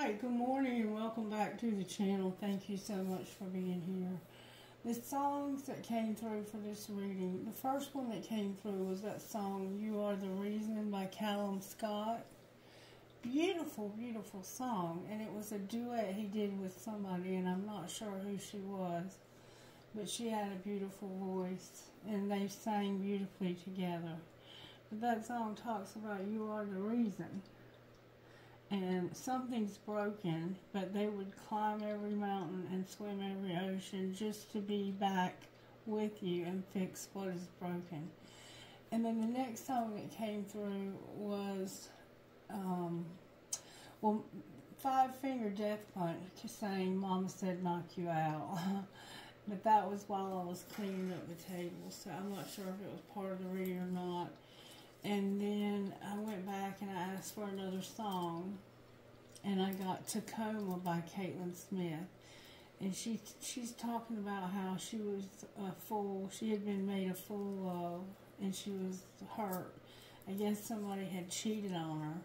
Alright, good morning and welcome back to the channel. Thank you so much for being here. The songs that came through for this reading, the first one that came through was that song, You Are the Reason by Callum Scott. Beautiful, beautiful song. And it was a duet he did with somebody, and I'm not sure who she was. But she had a beautiful voice, and they sang beautifully together. But that song talks about you are the reason. And something's broken, but they would climb every mountain and swim every ocean just to be back with you and fix what is broken. And then the next song that came through was, Five Finger Death Punch saying Mama Said Knock You Out. But that was while I was cleaning up the table, so I'm not sure if it was part of the reading or not. And then I went back and I asked for another song, and I got Tacoma by Caitlin Smith. And she's talking about how she was a fool. She had been made a fool of, and she was hurt. I guess somebody had cheated on her,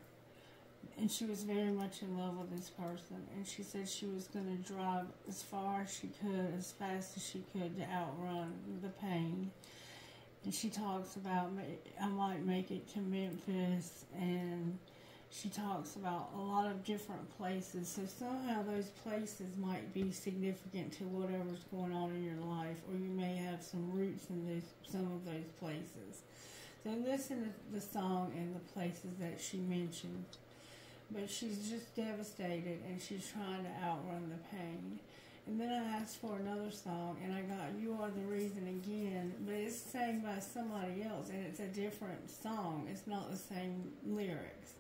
and she was very much in love with this person. And she said she was going to drive as far as she could, as fast as she could, to outrun the pain. And she talks about, I might make it to Memphis, and she talks about a lot of different places. So somehow those places might be significant to whatever's going on in your life, or you may have some roots in some of those places. So listen to the song and the places that she mentioned. But she's just devastated, and she's trying to outrun the pain. And then I asked for another song, and I got You Are the Reason again, but it's sang by somebody else, and it's a different song. It's not the same lyrics.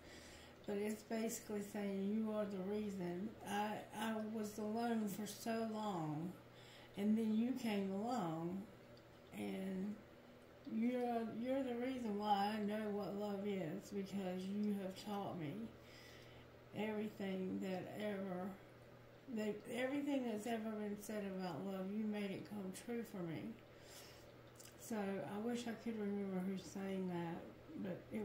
But it's basically saying, you are the reason. I was alone for so long, and then you came along, and you're the reason why I know what love is, because you have taught me everything that's ever been said about love. You made it come true for me. So I wish I could remember who sang that, but it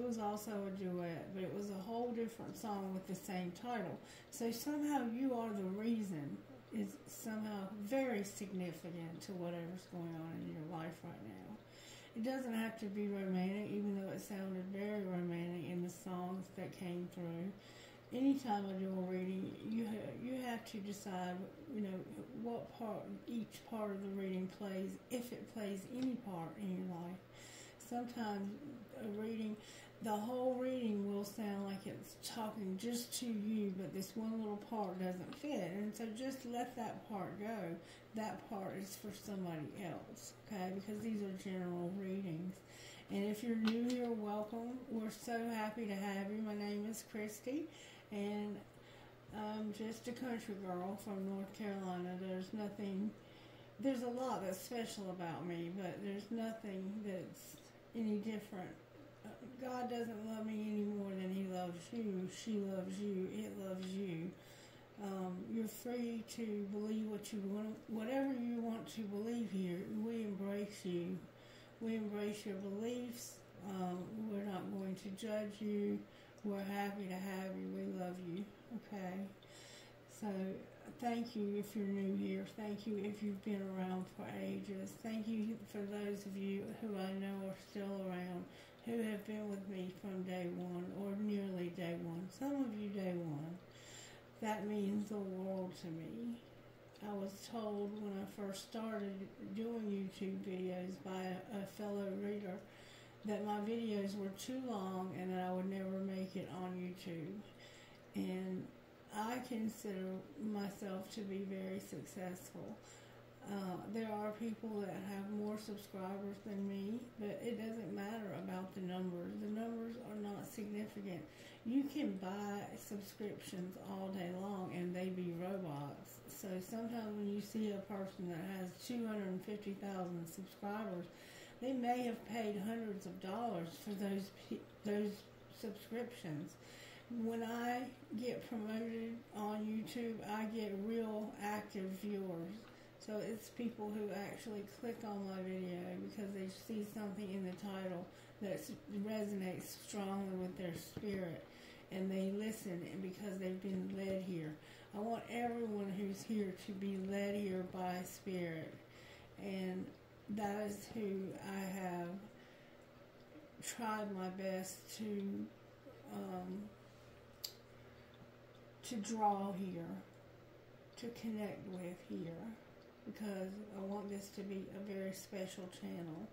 was also a duet, but it was a whole different song with the same title. So somehow You Are the Reason is somehow very significant to whatever's going on in your life right now. It doesn't have to be romantic, even though it sounded very romantic in the songs that came through. Anytime I do a reading, you have to decide, what part, each part of the reading plays, if it plays any part in your life. Sometimes the whole reading will sound like it's talking just to you, but this one little part doesn't fit. And so just let that part go. That part is for somebody else, okay? Because these are general readings. And if you're new here, welcome. We're so happy to have you. My name is Christy, and I'm just a country girl from North Carolina. There's a lot that's special about me, but there's nothing that's any different. God doesn't love me any more than He loves you. She loves you. It loves you. You're free to believe what you want, whatever you want to believe here. We embrace you. We embrace your beliefs. We're not going to judge you. We're happy to have you. We love you. Okay? So, thank you if you're new here. Thank you if you've been around for ages. Thank you for those of you who I know are still around, who have been with me from day one, or nearly day one. Some of you day one. That means the world to me. I was told when I first started doing YouTube videos by a fellow reader that my videos were too long and that I would never make it on YouTube. And I consider myself to be very successful. There are people that have more subscribers than me, but it doesn't matter about the numbers. The numbers are not significant. You can buy subscriptions all day long and they be robots. So sometimes when you see a person that has 250,000 subscribers, they may have paid hundreds of dollars for those subscriptions. When I get promoted on YouTube, I get real active viewers. So it's people who actually click on my video because they see something in the title that resonates strongly with their spirit. and they listen, and because they've been led here. I want everyone who's here to be led here by Spirit, and that is who I have tried my best to draw here, to connect with here, because I want this to be a very special channel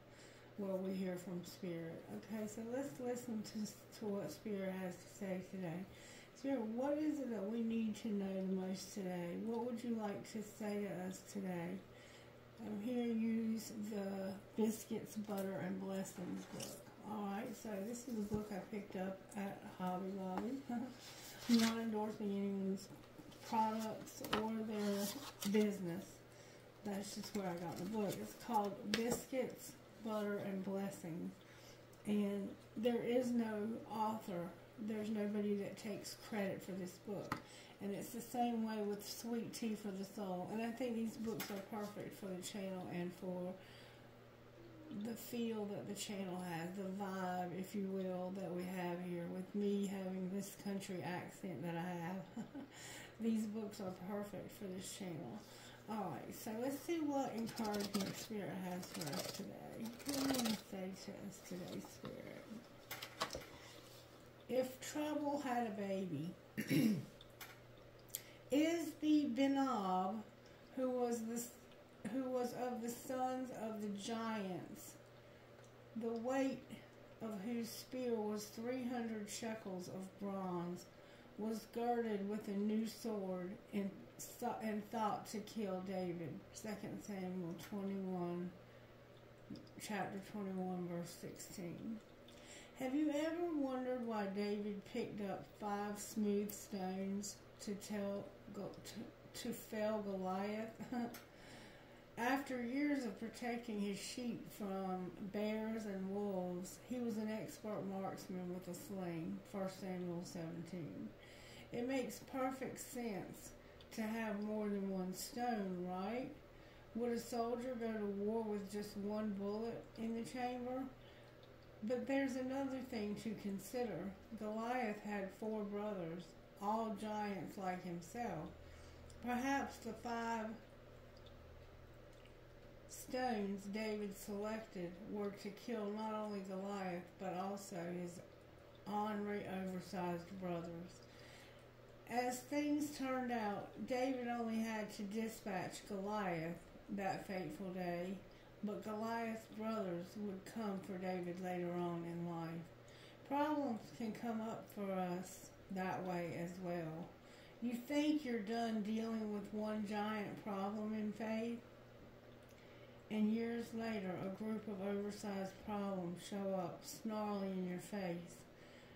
where we hear from Spirit. Okay, so let's listen to what Spirit has to say today. Spirit, what is it that we need to know the most today? What would you like to say to us today? I'm here to use the Biscuits, Butter, and Blessings book. Alright, so this is a book I picked up at Hobby Lobby. I'm not endorsing anyone's products or their business. That's just where I got the book. It's called Biscuits, Butter, and Blessings. And there is no author. There's nobody that takes credit for this book. And it's the same way with Sweet Tea for the Soul. And I think these books are perfect for the channel and for the feel that the channel has, the vibe, if you will, that we have here with me having this country accent that I have. These books are perfect for this channel. Alright, so let's see what encouragement Spirit has for us today. What do you want to say to us today, Spirit? If trouble had a baby, is the Benab, who was of the sons of the giants, the weight of whose spear was 300 shekels of bronze, was girded with a new sword and thought to kill David. 2 Samuel 21, chapter 21, verse 16. Have you ever wondered why David picked up 5 smooth stones to fell Goliath? After years of protecting his sheep from bears and wolves, he was an expert marksman with a sling. 1 Samuel 17. It makes perfect sense to have more than one stone, right? Would a soldier go to war with just one bullet in the chamber? But there's another thing to consider. Goliath had 4 brothers, all giants like himself. Perhaps the 5 stones David selected were to kill not only Goliath, but also his ornery, oversized brothers. As things turned out, David only had to dispatch Goliath that fateful day, but Goliath's brothers would come for David later on in life. Problems can come up for us that way as well. You think you're done dealing with one giant problem in faith, and years later a group of oversized problems show up snarling in your face.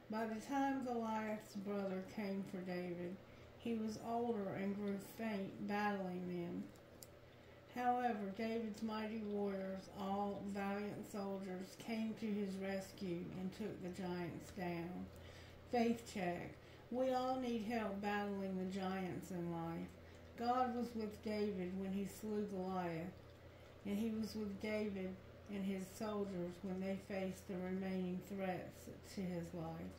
By the time Goliath's brother came for David, he was older and grew faint battling them. However, David's mighty warriors, all valiant soldiers, came to his rescue and took the giants down. Faith check. We all need help battling the giants in life. God was with David when he slew Goliath, and he was with David and his soldiers when they faced the remaining threats to his life,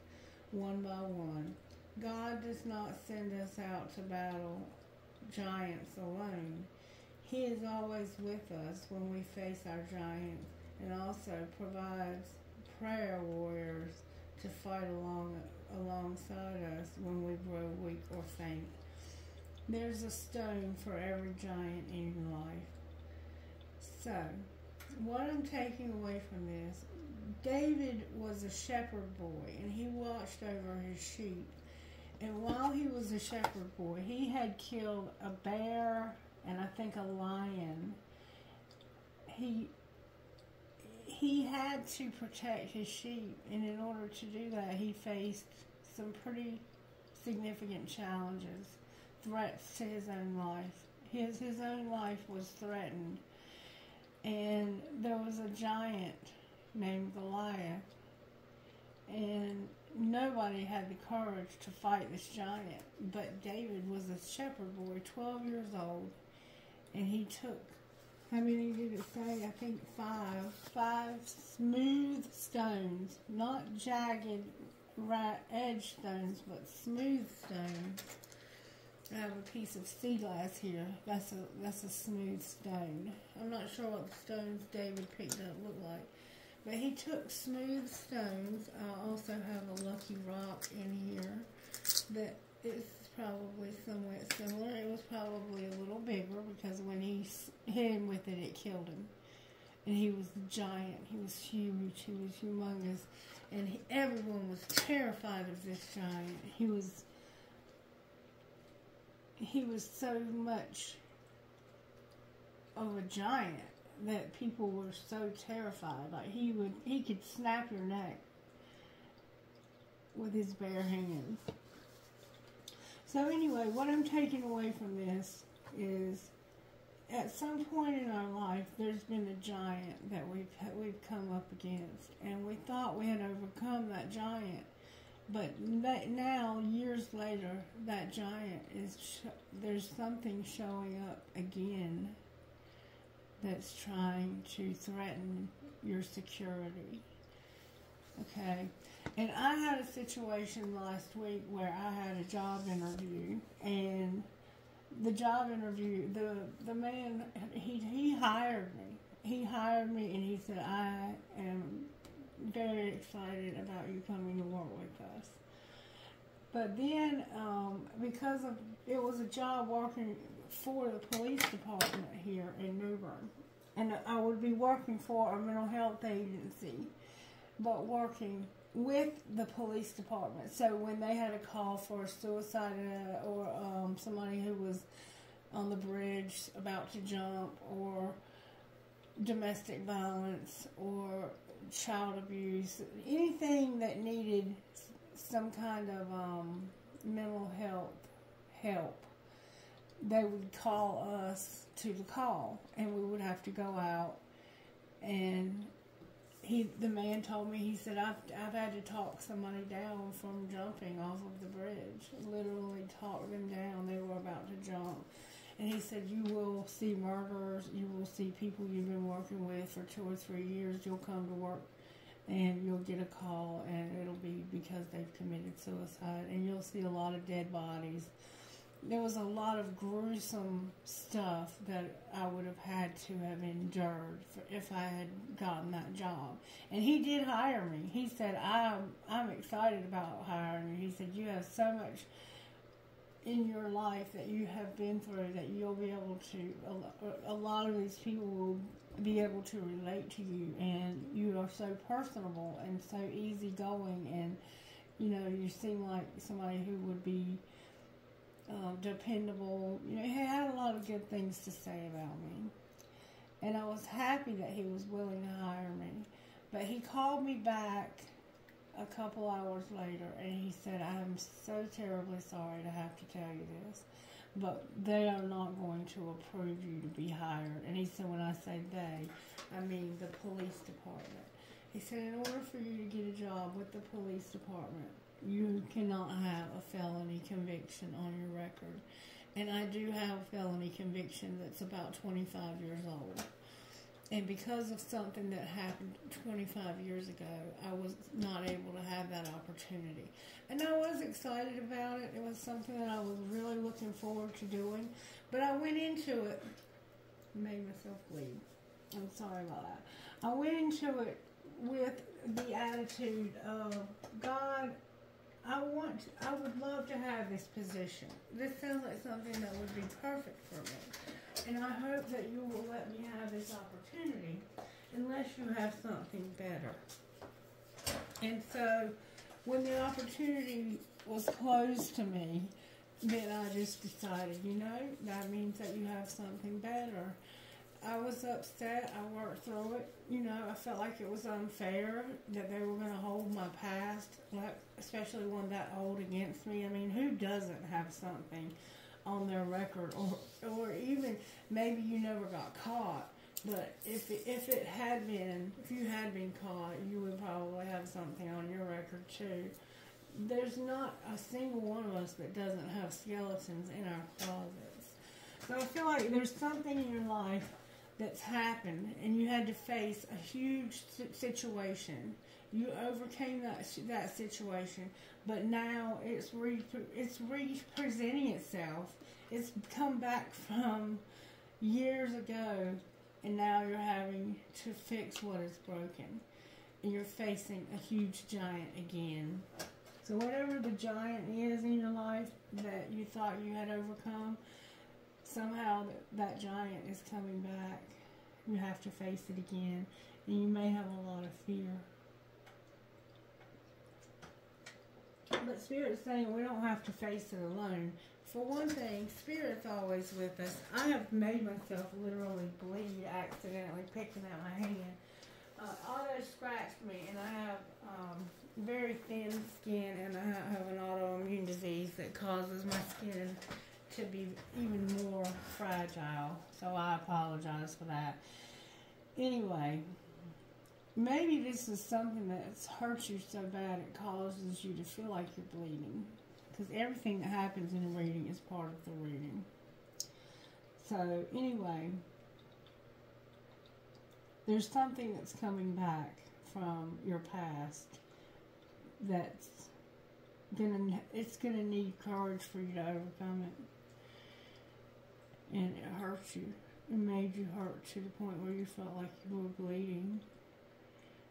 one by one. God does not send us out to battle giants alone. He is always with us when we face our giants, and also provides prayer warriors to fight alongside us when we grow weak or faint. There's a stone for every giant in your life. So, what I'm taking away from this, David was a shepherd boy, and he watched over his sheep. And while he was a shepherd boy, he had killed a bear and I think a lion. He had to protect his sheep, and in order to do that, he faced some pretty significant challenges, threats to his own life. His own life was threatened, and there was a giant named Goliath, and nobody had the courage to fight this giant, but David was a shepherd boy, 12 years old, and he took, how many did it say? I think 5 smooth stones, not jagged right edge stones, but smooth stones. I have a piece of sea glass here. That's a smooth stone. I'm not sure what the stones David picked up look like. But he took smooth stones. I also have a lucky rock in here that is probably somewhat similar. It was probably a little bigger because when he hit him with it, it killed him. And he was giant. He was huge. He was humongous. And everyone was terrified of this giant. He was so much of a giant that people were so terrified. Like he could snap your neck with his bare hands. So anyway, what I'm taking away from this is, at some point in our life, there's been a giant that we've come up against, and we thought we had overcome that giant. But now, years later, that giant there's something showing up again that's trying to threaten your security. Okay? And I had a situation last week where I had a job interview, and the job interview, the man, he hired me. He hired me, and he said, I am very excited about you coming to work with us. But then, because it was a job working for the police department here in New Bern, and I would be working for a mental health agency, but working with the police department. So when they had a call for a suicide or somebody who was on the bridge about to jump, or domestic violence, or child abuse, anything that needed some kind of mental health help, they would call us to the call, and we would have to go out. And the man told me, he said, I've had to talk somebody down from jumping off of the bridge. Literally talk them down. They were about to jump. And he said, you will see murderers, you will see people you've been working with for 2 or 3 years. You'll come to work and you'll get a call, and it'll be because they've committed suicide. And you'll see a lot of dead bodies. There was a lot of gruesome stuff that I would have had to have endured if I had gotten that job. And he did hire me. He said, I'm excited about hiring you. He said, you have so much in your life that you have been through that you'll be able to, a lot of these people will be able to relate to you, and you are so personable and so easygoing, and you seem like somebody who would be dependable. He had a lot of good things to say about me, and I was happy that he was willing to hire me. But he called me back a couple hours later, and he said, I'm so terribly sorry to have to tell you this, but they are not going to approve you to be hired. And he said, when I say they, I mean the police department. He said, in order for you to get a job with the police department, you cannot have a felony conviction on your record. And I do have a felony conviction that's about 25 years old. And because of something that happened 25 years ago, I was not able to have that opportunity. And I was excited about it. It was something that I was really looking forward to doing. But I went into it, made myself bleed. I'm sorry about that. I went into it with the attitude of, God, I would love to have this position. This sounds like something that would be perfect for me. And I hope that you will let me have this opportunity unless you have something better. And so when the opportunity was closed to me, then I just decided, that means that you have something better. I was upset. I worked through it. I felt like it was unfair that they were going to hold my past, especially one that old, against me. I mean, who doesn't have something on their record, or even maybe you never got caught, but if you had been caught, you would probably have something on your record too. There's not a single one of us that doesn't have skeletons in our closets. So I feel like there's something in your life that's happened, and you had to face a huge situation. You overcame that situation, but now it's representing itself. It's come back from years ago, and now you're having to fix what is broken. And you're facing a huge giant again. So whatever the giant is in your life that you thought you had overcome, somehow that giant is coming back. You have to face it again, and you may have a lot of fear. But Spirit's saying we don't have to face it alone. For one thing, Spirit's always with us. I have made myself literally bleed accidentally picking at my hand. Otto scratched me, and I have very thin skin, and I have an autoimmune disease that causes my skin to be even more fragile. So I apologize for that. Anyway, maybe this is something that's hurt you so bad it causes you to feel like you're bleeding. Because everything that happens in a reading is part of the reading. So anyway, there's something that's coming back from your past that's it's gonna need courage for you to overcome it. And it hurt you. It made you hurt to the point where you felt like you were bleeding.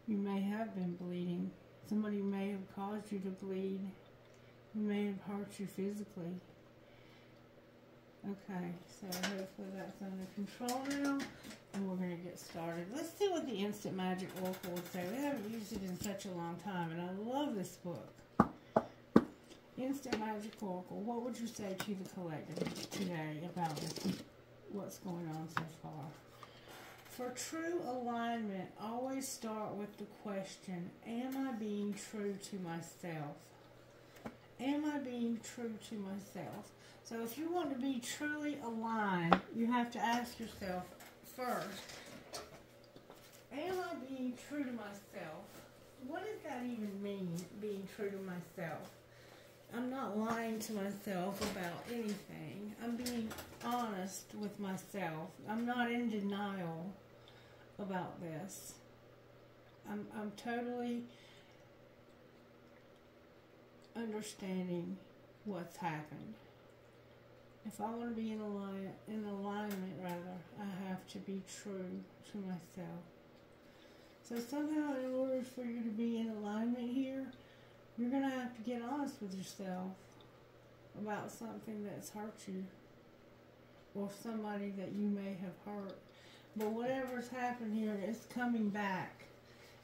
You may have been bleeding. Somebody may have caused you to bleed. It may have hurt you physically. Okay, so hopefully that's under control now, and we're going to get started. Let's see what the Instant Magic Oracle would say. We haven't used it in such a long time, and I love this book. Instant Magic Oracle, what would you say to the collective today about this, what's going on so far? For true alignment, always start with the question, am I being true to myself? Am I being true to myself? So if you want to be truly aligned, you have to ask yourself first, am I being true to myself? What does that even mean, being true to myself? I'm not lying to myself about anything. I'm being honest with myself. I'm not in denial about this. I'm totally understanding what's happened. If I want to be in alignment, I have to be true to myself. So somehow, in order for you to be in alignment here, you're going to have to get honest with yourself about something that's hurt you, or somebody that you may have hurt. But whatever's happened here is coming back,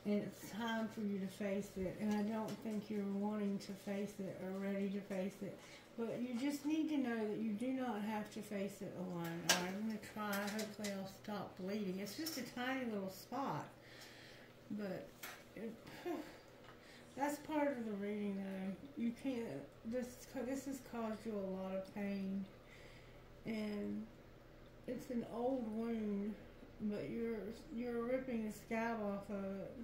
and it's time for you to face it. And I don't think you're wanting to face it or ready to face it. But you just need to know that you do not have to face it alone. All right, I'm going to try. Hopefully I'll stop bleeding. It's just a tiny little spot. But that's part of the reading, though. You can't. This has caused you a lot of pain. And it's an old wound, but you're ripping the scab off of it.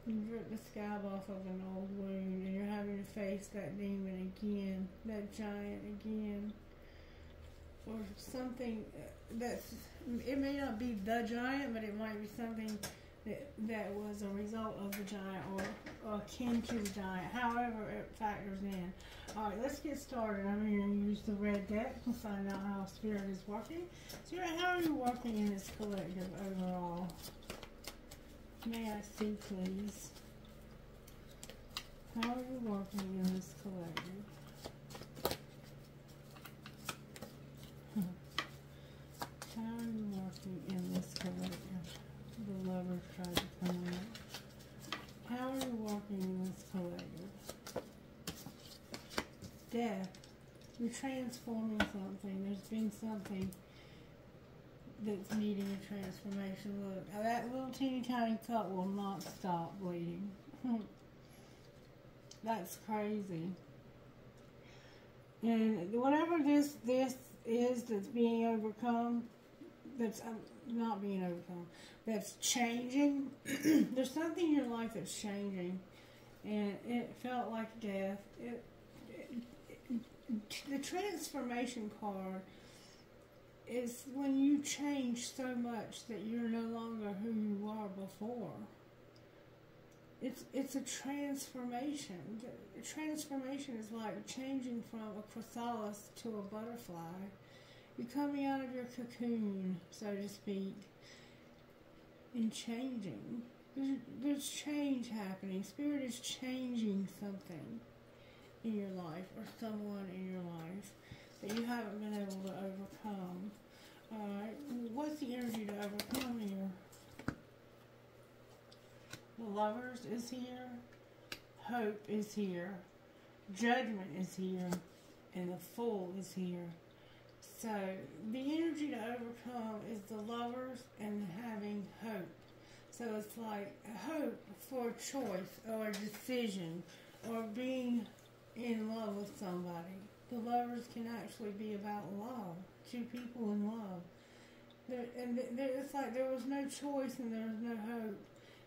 You've ripped the scab off of an old wound, and you're having to face that demon again, that giant again, or something that's. It may not be the giant, but it might be something that was a result of the giant, or akin to the giant. However, it factors in. All right, let's get started. I'm going to use the red deck to find out how Spirit is working. Spirit, how are you working in this collective overall? May I see, please? How are you working in this collective? How are you working in this collective? The Lovers tried to come out. How are you working in this collective? Death. You're transforming something. There's been something that's needing a transformation. Look, that little teeny tiny cut will not stop bleeding. That's crazy. And whatever this is that's being overcome, that's not being overcome, that's changing. There's something in your life that's changing, and it felt like death. The transformation card is when you change so much that you're no longer who you were before. It's a transformation. A transformation is like changing from a chrysalis to a butterfly. You're coming out of your cocoon, so to speak, and changing. There's change happening. Spirit is changing something in your life or someone in your life that you haven't been able to overcome. Alright, what's the energy to overcome here? The Lovers is here. Hope is here. Judgment is here. And the Fool is here. So, the energy to overcome is the Lovers and having hope. So it's like hope for a choice or a decision or being in love with somebody. The Lovers can actually be about love. Two people in love. It's like there was no choice and there was no hope.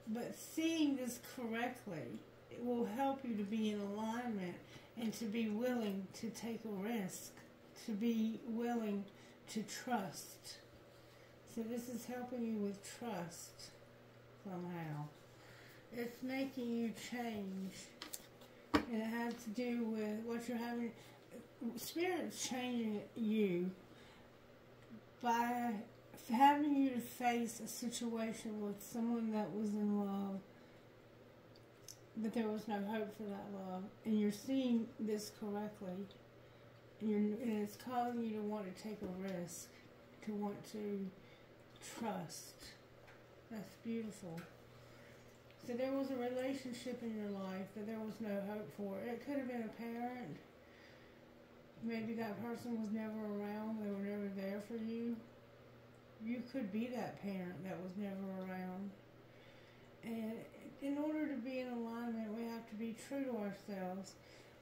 But seeing this correctly, it will help you to be in alignment and to be willing to take a risk, to be willing to trust. So this is helping you with trust somehow. It's making you change. And it has to do with what you're having. Spirit's changing you by having you to face a situation with someone that was in love, but there was no hope for that love, and you're seeing this correctly, and it's causing you to want to take a risk, to want to trust. That's beautiful. So there was a relationship in your life that there was no hope for. It could have been a parent. Maybe that person was never around. They were never there for you. You could be that parent that was never around. And in order to be in alignment, we have to be true to ourselves.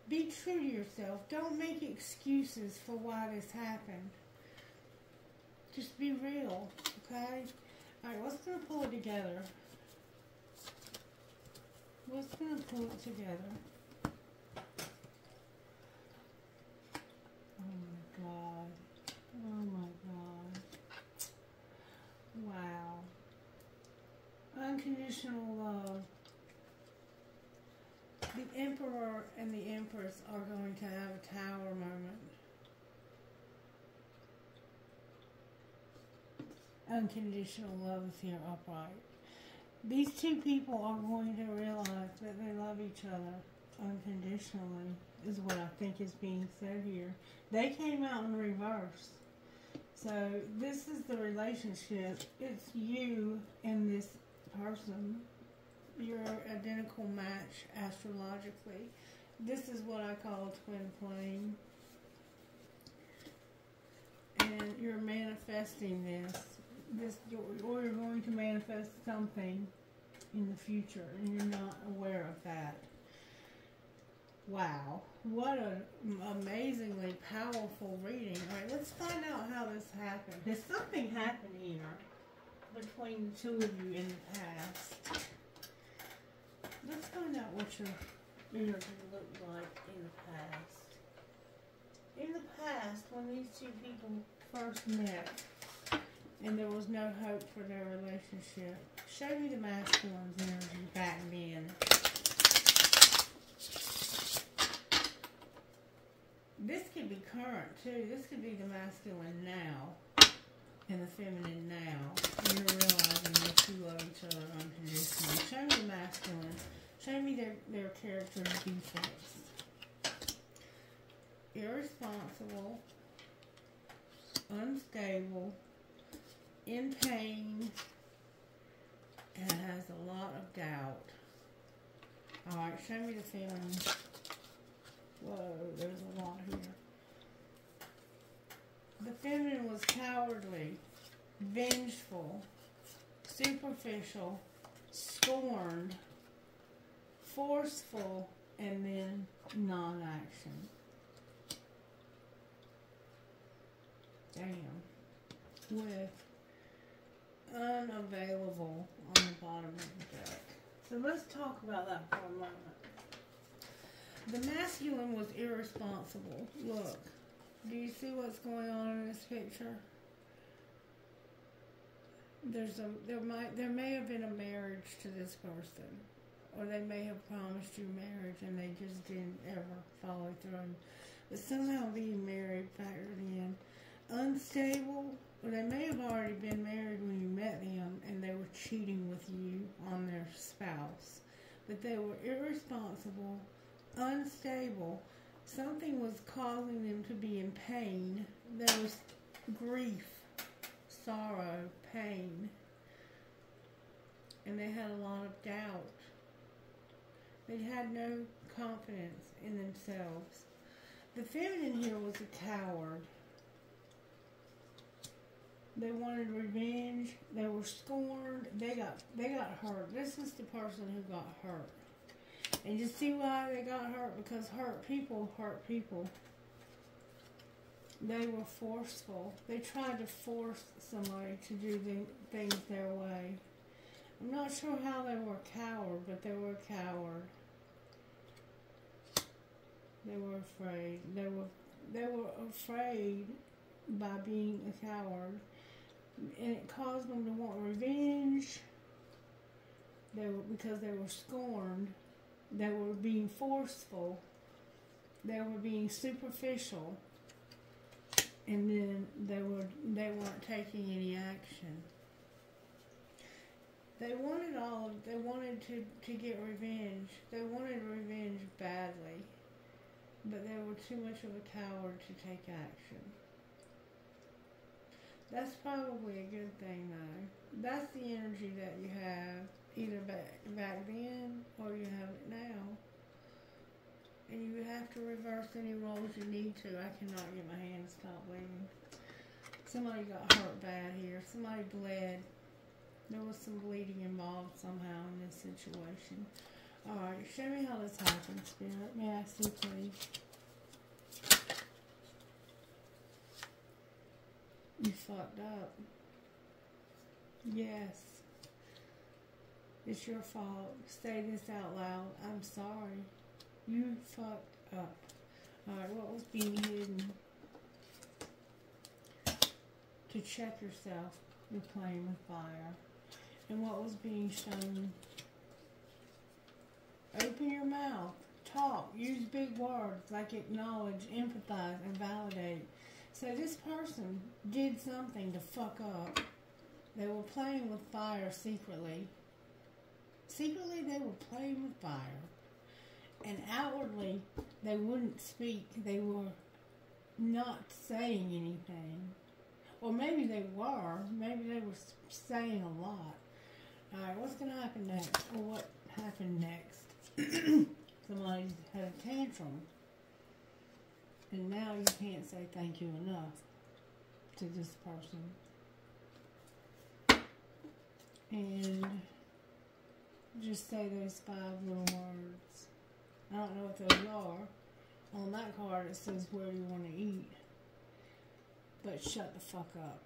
Be true to yourself. Don't make excuses for why this happened. Just be real, okay? Alright, what's going to pull it together? What's going to pull it together? Oh my God. Oh my God. Wow. Unconditional love. The Emperor and the Empress are going to have a tower moment. Unconditional love is here upright. These two people are going to realize that they love each other unconditionally, is what I think is being said here. They came out in reverse. So this is the relationship. It's you and this person. Your identical match astrologically. This is what I call a twin flame. And you're manifesting this. Or you're going to manifest something in the future, and you're not aware of that. Wow, what an amazingly powerful reading. All right, let's find out how this happened. Did something happen here between the two of you in the past? Let's find out what your energy looked like in the past. In the past, when these two people first met, and there was no hope for their relationship. Show me the masculine's energy back then. This could be current too. This could be the masculine now and the feminine now. And you're realizing that you love each other unconditionally. Show me the masculine. Show me their character defects. Irresponsible, unstable, in pain, and has a lot of doubt. Alright, show me the feelings. Whoa, there's a lot here. The feminine was cowardly, vengeful, superficial, scorned, forceful, and then non-action. Damn. With unavailable on the bottom of the deck. So let's talk about that for a moment. The masculine was irresponsible. Look, do you see what's going on in this picture? there may have been a marriage to this person, or they may have promised you marriage and they just didn't ever follow through. But somehow being married factored in. Unstable, or they may have already been married when you met them and they were cheating with you on their spouse. But they were irresponsible, unstable. Something was causing them to be in pain. There was grief, sorrow, pain. And they had a lot of doubt. They had no confidence in themselves. The feminine here was a coward. They wanted revenge. They were scorned. They got hurt. This is the person who got hurt. And you see why they got hurt? Because hurt people hurt people. They were forceful. They tried to force somebody to do things their way. I'm not sure how they were a coward, but they were a coward. They were afraid. They were afraid by being a coward. And it caused them to want revenge. Because they were scorned. They were being forceful. They were being superficial. And then they weren't taking any action. They wanted to get revenge. They wanted revenge badly. But they were too much of a coward to take action. That's probably a good thing, though. That's the energy that you have either back then or you have it now. And you have to reverse any roles you need to. I cannot get my hands stop bleeding. Somebody got hurt bad here. Somebody bled. There was some bleeding involved somehow in this situation. Alright, show me how this happened, Spirit. May I see, please? You fucked up. Yes. It's your fault. Say this out loud. I'm sorry. You fucked up. Alright, what was being hidden? To check yourself. You're playing with fire. And what was being shown? Open your mouth. Talk. Use big words like acknowledge, empathize, and validate. So this person did something to fuck up. They were playing with fire secretly. Secretly, they were playing with fire. And outwardly, they wouldn't speak. They were not saying anything. Or maybe they were. Maybe they were saying a lot. Alright, what's going to happen next? Or what happened next? Somebody had a tantrum. And now you can't say thank you enough to this person. And just say those 5 little words. I don't know what those are. On that card it says where you want to eat. But shut the fuck up.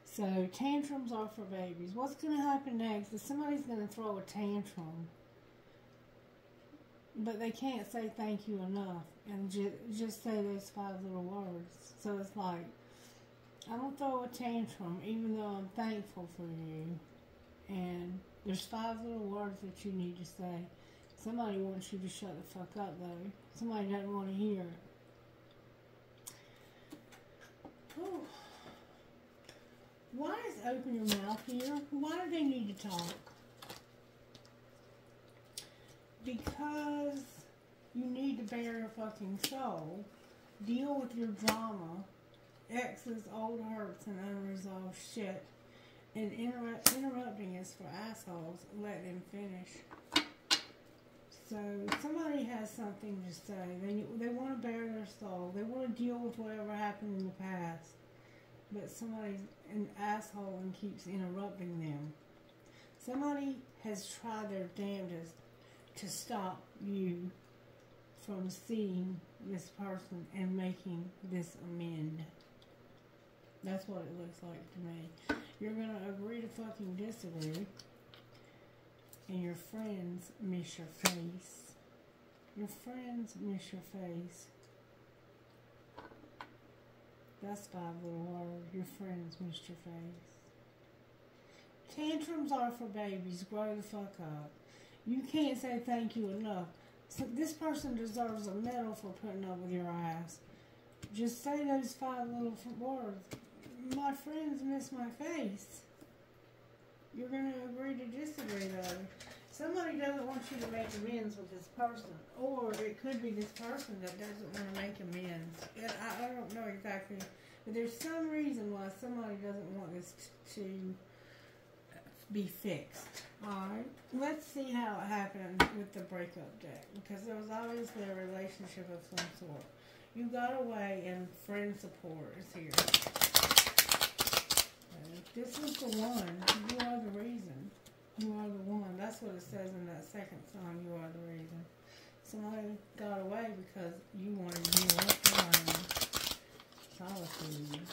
So tantrums are for babies. What's going to happen next is somebody's going to throw a tantrum. But they can't say thank you enough. And just say those 5 little words. So it's like, I'm going to throw a tantrum even though I'm thankful for you. And there's 5 little words that you need to say. Somebody wants you to shut the fuck up though. Somebody doesn't want to hear it. Whew. Why is open your mouth here? Why do they need to talk? Because you need to bare your fucking soul, deal with your drama, exes, old hurts, and unresolved shit. And interrupting is for assholes. Let them finish. So somebody has something to say. They want to bare their soul. They want to deal with whatever happened in the past. But somebody's an asshole and keeps interrupting them. Somebody has tried their damnedest to stop you from seeing this person and making this amend. That's what it looks like to me. You're going to agree to fucking disagree. And your friends miss your face. Your friends miss your face. That's 5 little words. Your friends missed your face. Tantrums are for babies. Grow the fuck up. You can't say thank you enough. So this person deserves a medal for putting up with your ass. Just say those 5 little words. My friends miss my face. You're going to agree to disagree, though. Somebody doesn't want you to make amends with this person. Or it could be this person that doesn't want to make amends. I don't know exactly. But there's some reason why somebody doesn't want this to be fixed. Alright, let's see how it happened with the breakup deck, because there was obviously a relationship of some sort. You got away and friend support is here. Okay. This is the one. You are the reason. You are the one. That's what it says in that second song, you are the reason. Somebody got away because you wanted to be left alone. Solitude.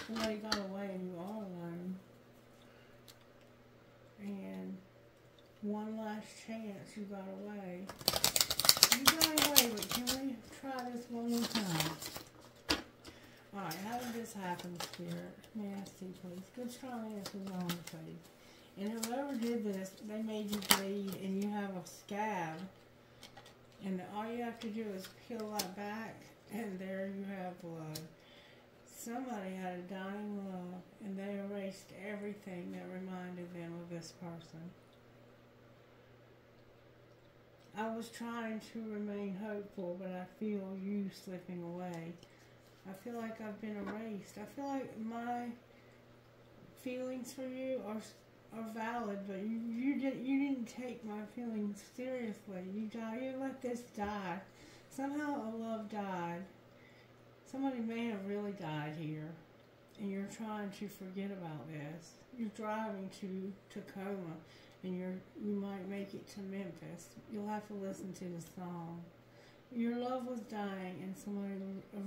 Somebody got away and you are alone. And one last chance, you got away. You got away, but can we try this one more time? Alright, how did this happen, Spirit? May I see, please? Good strong answers on the face. And whoever did this, they made you bleed, and you have a scab. And all you have to do is peel that back, and there you have blood. Somebody had a dying love, and they erased everything that reminded them of this person. I was trying to remain hopeful, but I feel you slipping away. I feel like I've been erased. I feel like my feelings for you are valid, but you didn't take my feelings seriously. You let this die. Somehow a love died. Somebody may have really died here, and you're trying to forget about this. You're driving to Tacoma, and you might make it to Memphis. You'll have to listen to the song. Your love was dying, and somebody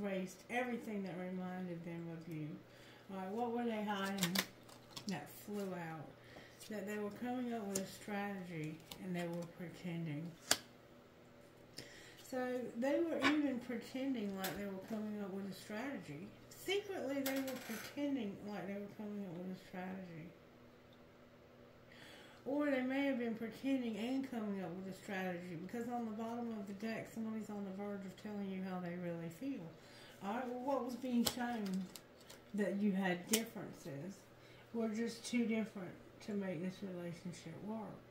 erased everything that reminded them of you. Alright, what were they hiding that flew out? That they were coming up with a strategy, and they were pretending. So they were even pretending like they were coming up with a strategy. Secretly, they were pretending like they were coming up with a strategy. Or they may have been pretending and coming up with a strategy, because on the bottom of the deck, somebody's on the verge of telling you how they really feel. Alright, well, what was being shown? That you had differences. We're just too different to make this relationship work.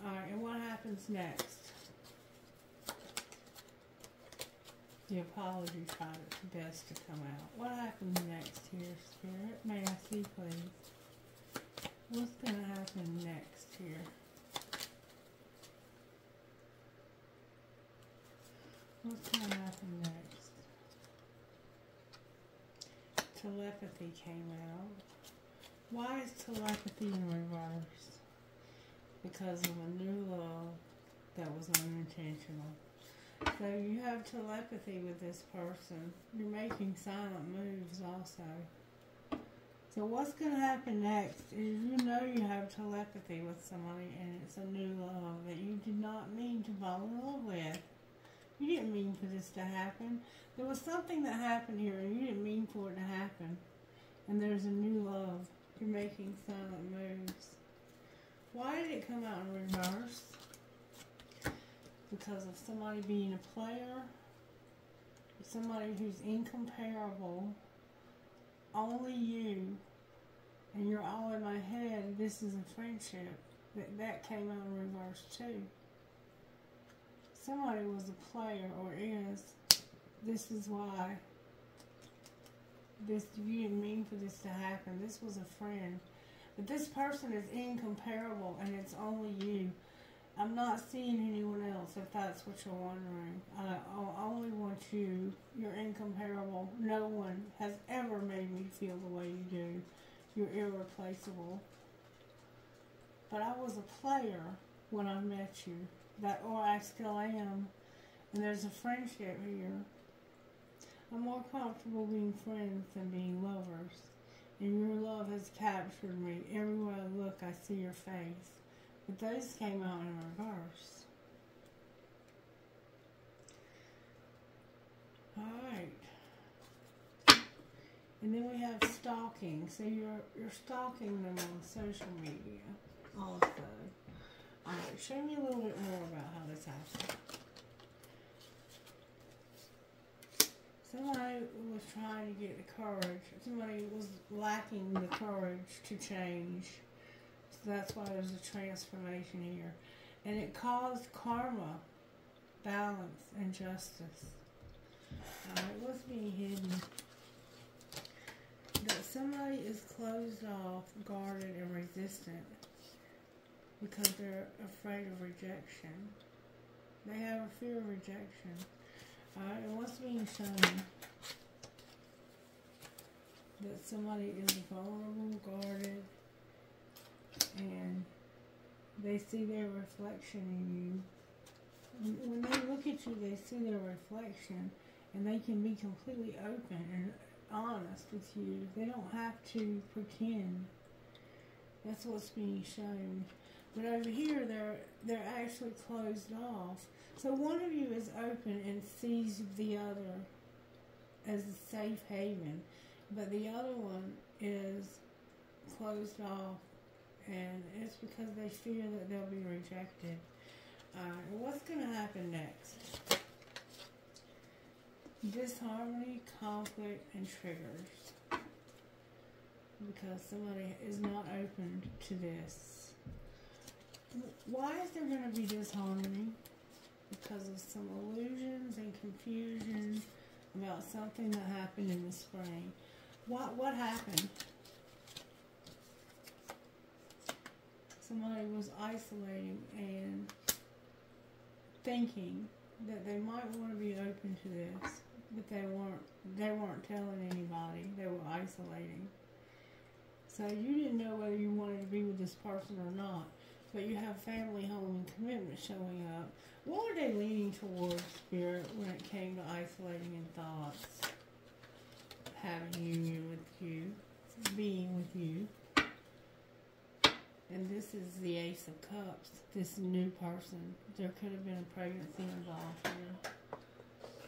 Alright, and what happens next? The apology tried its best to come out. What happens next here, Spirit? May I see, please? What's going to happen next here? What's going to happen next? Telepathy came out. Why is telepathy in reverse? Because of a new love that was unintentional. So you have telepathy with this person. You're making silent moves also. So what's going to happen next is you know you have telepathy with somebody, and it's a new love that you did not mean to fall in love with. You didn't mean for this to happen. There was something that happened here, and you didn't mean for it to happen. And there's a new love. You're making silent moves. Why did it come out in reverse? Because of somebody being a player, somebody who's incomparable, only you, and you're all in my head. This is a friendship. That came out in reverse too. Somebody was a player, or is. This is why. You didn't mean for this to happen. This was a friend. But this person is incomparable, and it's only you. I'm not seeing anyone else, if that's what you're wondering. I only want you. You're incomparable. No one has ever made me feel the way you do. You're irreplaceable. But I was a player when I met you. Or I still am. And there's a friendship here. I'm more comfortable being friends than being lovers. And your love has captured me. Everywhere I look, I see your face. But those came out in reverse. Alright. And then we have stalking. So you're stalking them on social media also. Alright, show me a little bit more about how this happened. Somebody was trying to get the courage. Somebody was lacking the courage to change. So that's why there's a transformation here. And it caused karma, balance, and justice. Alright, what's being hidden? That somebody is closed off, guarded, and resistant because they're afraid of rejection. They have a fear of rejection. Alright, and what's being shown? That somebody is vulnerable, guarded, and they see their reflection in you. When they look at you, they see their reflection, and they can be completely open and honest with you. They don't have to pretend. That's what's being shown. But over here, they're actually closed off. So one of you is open and sees the other as a safe haven, but the other one is closed off, and it's because they fear that they'll be rejected. What's going to happen next? Disharmony, conflict, and triggers. Because somebody is not open to this. Why is there going to be disharmony? Because of some illusions and confusion about something that happened in the spring. What happened? Somebody was isolating and thinking that they might want to be open to this, but they weren't telling anybody. They were isolating. So you didn't know whether you wanted to be with this person or not, but you have family, home, and commitment showing up. What were they leaning towards, Spirit, when it came to isolating in thoughts? Having union with you, being with you. And this is the Ace of Cups, this new person. There could have been a pregnancy involved here.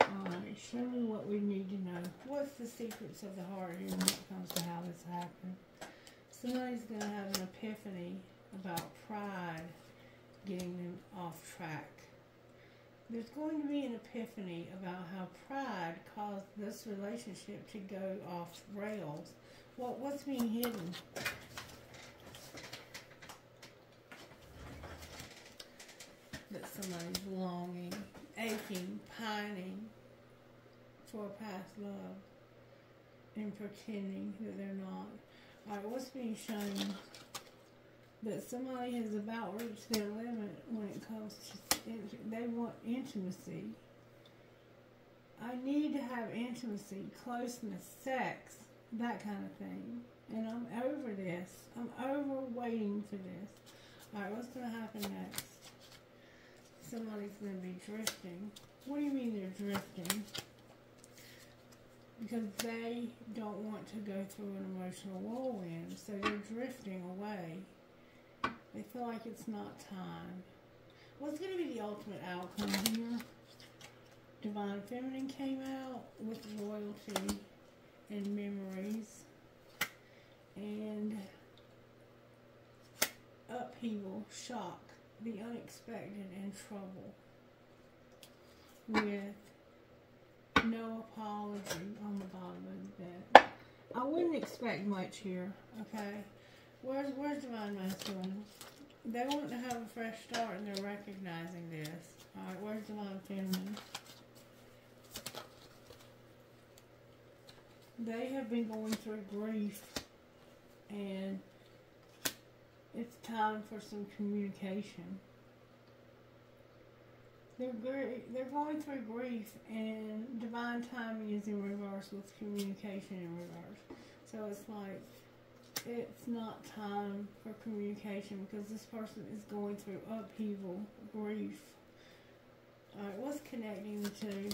Alright, show me what we need to know. What's the secrets of the heart here when it comes to how this happened? Somebody's going to have an epiphany about pride getting them off track. There's going to be an epiphany about how pride caused this relationship to go off rails. What's being hidden? That somebody's longing, aching, pining for a past love and pretending that they're not. Alright, what's being shown? That somebody has about reached their limit when it comes to, they want intimacy. I need to have intimacy, closeness, sex, that kind of thing. And I'm over this. I'm over waiting for this. Alright, what's going to happen next? Somebody's going to be drifting. What do you mean they're drifting? Because they don't want to go through an emotional whirlwind, so they're drifting away. They feel like it's not time. What's going to be the ultimate outcome here? Divine Feminine came out with loyalty and memories. And upheaval, shock, the unexpected, and trouble. With no apology on the bottom of the deck. I wouldn't expect much here, okay? Where's Divine Masculine? They want to have a fresh start and they're recognizing this. Alright, where's Divine Feminine? They have been going through grief and it's time for some communication. They're going through grief, and divine timing is in reverse with communication in reverse. So it's like, it's not time for communication because this person is going through upheaval, grief. Alright, what's connecting the two?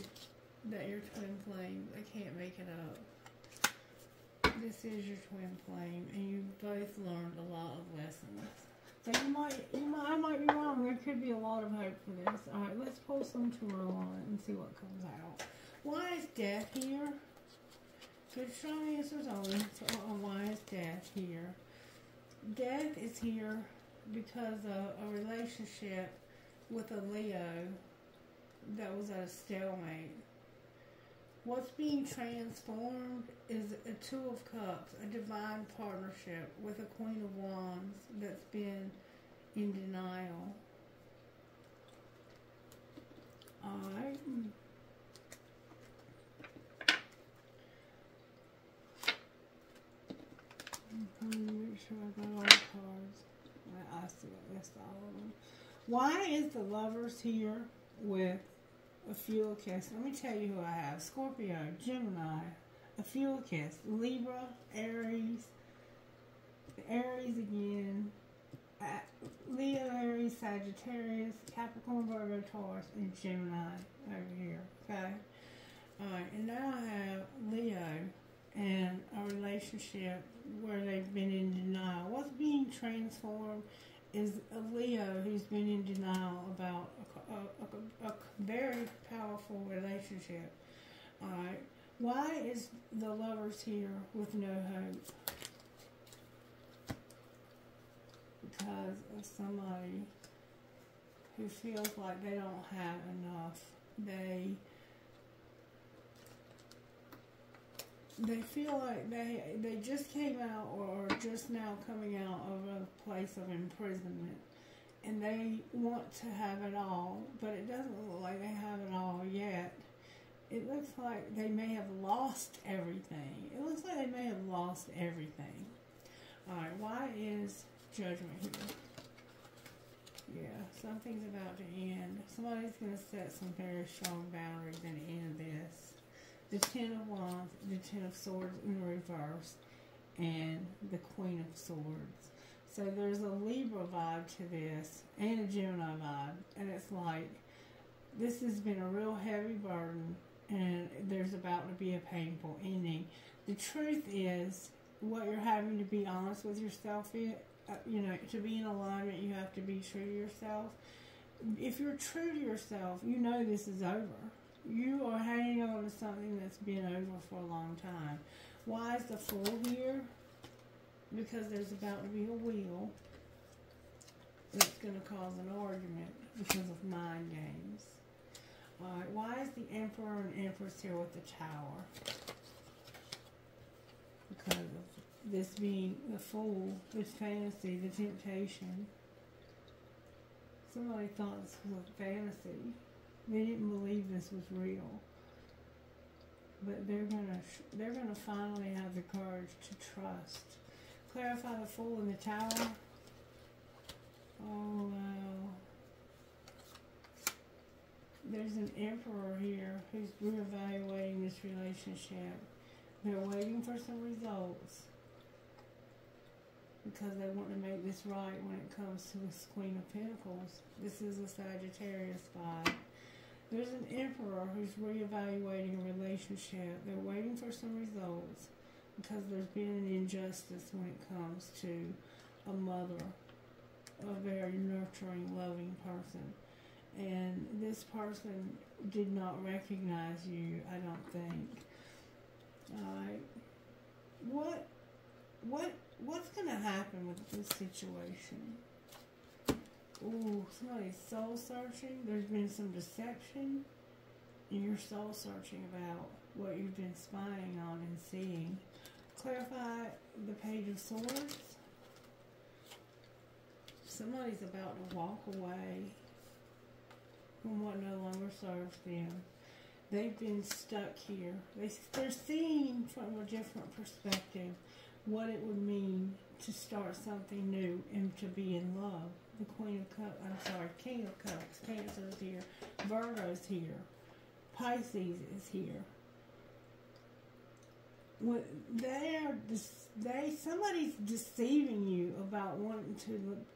That your twin flame, they can't make it up. This is your twin flame, and you both learned a lot of lessons. So I might be wrong. There could be a lot of hope for this. All right, let's pull some tarot on it and see what comes out. Why is death here? So show me answers only on why is death here. Death is here because of a relationship with a Leo that was at a stalemate. What's being transformed is a Two of Cups, a divine partnership with a Queen of Wands that's been in denial. Alright. I'm going to make sure I got all the cards. I see it. That's all of them. Why is the Lovers here with a Fuel Kiss? Let me tell you who I have. Scorpio, Gemini, a Fuel Kiss, Libra, Aries again, Leo, Aries, Sagittarius, Capricorn, Virgo, Taurus, and Gemini over here. Okay? Alright, and now I have Leo and a relationship where they've been in denial. What's being transformed is a Leo who's been in denial about a very powerful relationship. Alright, why is the Lovers here with no hope? Because of somebody who feels like they don't have enough. They feel like they just came out or are just now coming out of a place of imprisonment, and they want to have it all, but it doesn't look like they have it all yet. It looks like they may have lost everything. It looks like they may have lost everything. Alright, why is Judgment here? Yeah, something's about to end. Somebody's going to set some very strong boundaries and end this. The Ten of Wands, the Ten of Swords in reverse, and the Queen of Swords. So there's a Libra vibe to this, and a Gemini vibe. And it's like, this has been a real heavy burden, and there's about to be a painful ending. The truth is, what you're having to be honest with yourself is, to be in alignment, you have to be true to yourself. If you're true to yourself, you know this is over. You are hanging on to something that's been over for a long time. Why is the Fool here? Because there's about to be a wheel that's going to cause an argument because of mind games. Alright, why is the Emperor and Empress here with the Tower? Because of this being the Fool, this fantasy, the temptation. Somebody thought this was a fantasy. They didn't believe this was real. But they're gonna finally have the courage to trust. Clarify the Fool in the Tower. Oh wow. There's an Emperor here who's reevaluating this relationship. They're waiting for some results because they want to make this right when it comes to this Queen of Pentacles. This is a Sagittarius vibe. There's an Emperor who's reevaluating a relationship. They're waiting for some results because there's been an injustice when it comes to a mother, a very nurturing, loving person. And this person did not recognize you, I don't think. What's going to happen with this situation? Ooh, somebody's soul searching. There's been some deception. And you're soul searching about what you've been spying on and seeing. Clarify the Page of Swords. Somebody's about to walk away from what no longer serves them. They've been stuck here. They're seeing from a different perspective what it would mean to start something new and to be in love. The King of Cups. Cancer's here. Virgo's here. Pisces is here. Somebody's deceiving you about wanting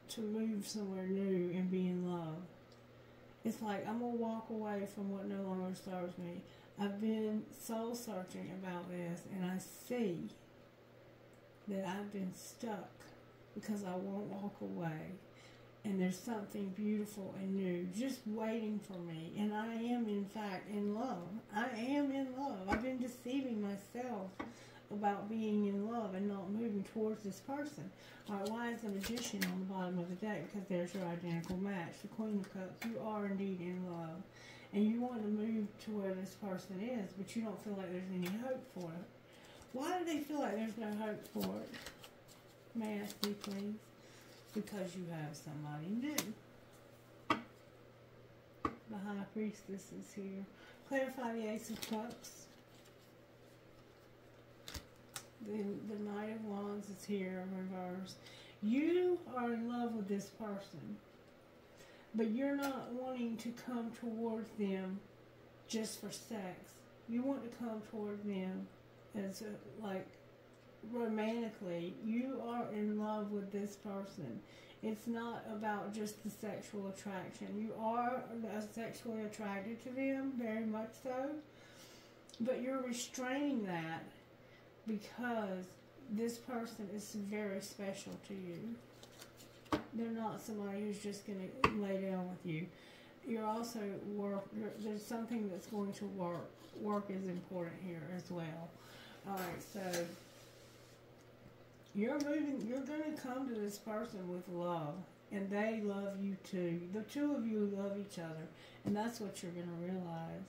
to move somewhere new and be in love. It's like, I'm going to walk away from what no longer serves me. I've been soul searching about this, and I see that I've been stuck because I won't walk away. And there's something beautiful and new just waiting for me. And I am, in fact, in love. I am in love. I've been deceiving myself about being in love and not moving towards this person. All right, why is the Magician on the bottom of the deck? Because there's your identical match. The Queen of Cups. You are indeed in love. And you want to move to where this person is, but you don't feel like there's any hope for it. Why do they feel like there's no hope for it? May I ask you, please? Because you have somebody new. The High Priestess is here. Clarify the Ace of Cups. The Knight of Wands is here in reverse. You are in love with this person, but you're not wanting to come towards them just for sex. You want to come toward them as like romantically. You are in love with this person. It's not about just the sexual attraction. You are sexually attracted to them, very much so, but you're restraining that because this person is very special to you. They're not somebody who's just going to lay down with you. You're also there's something that's going to work. Work is important here as well. All right, so you're going to come to this person with love, and they love you too. The two of you love each other, and that's what you're going to realize.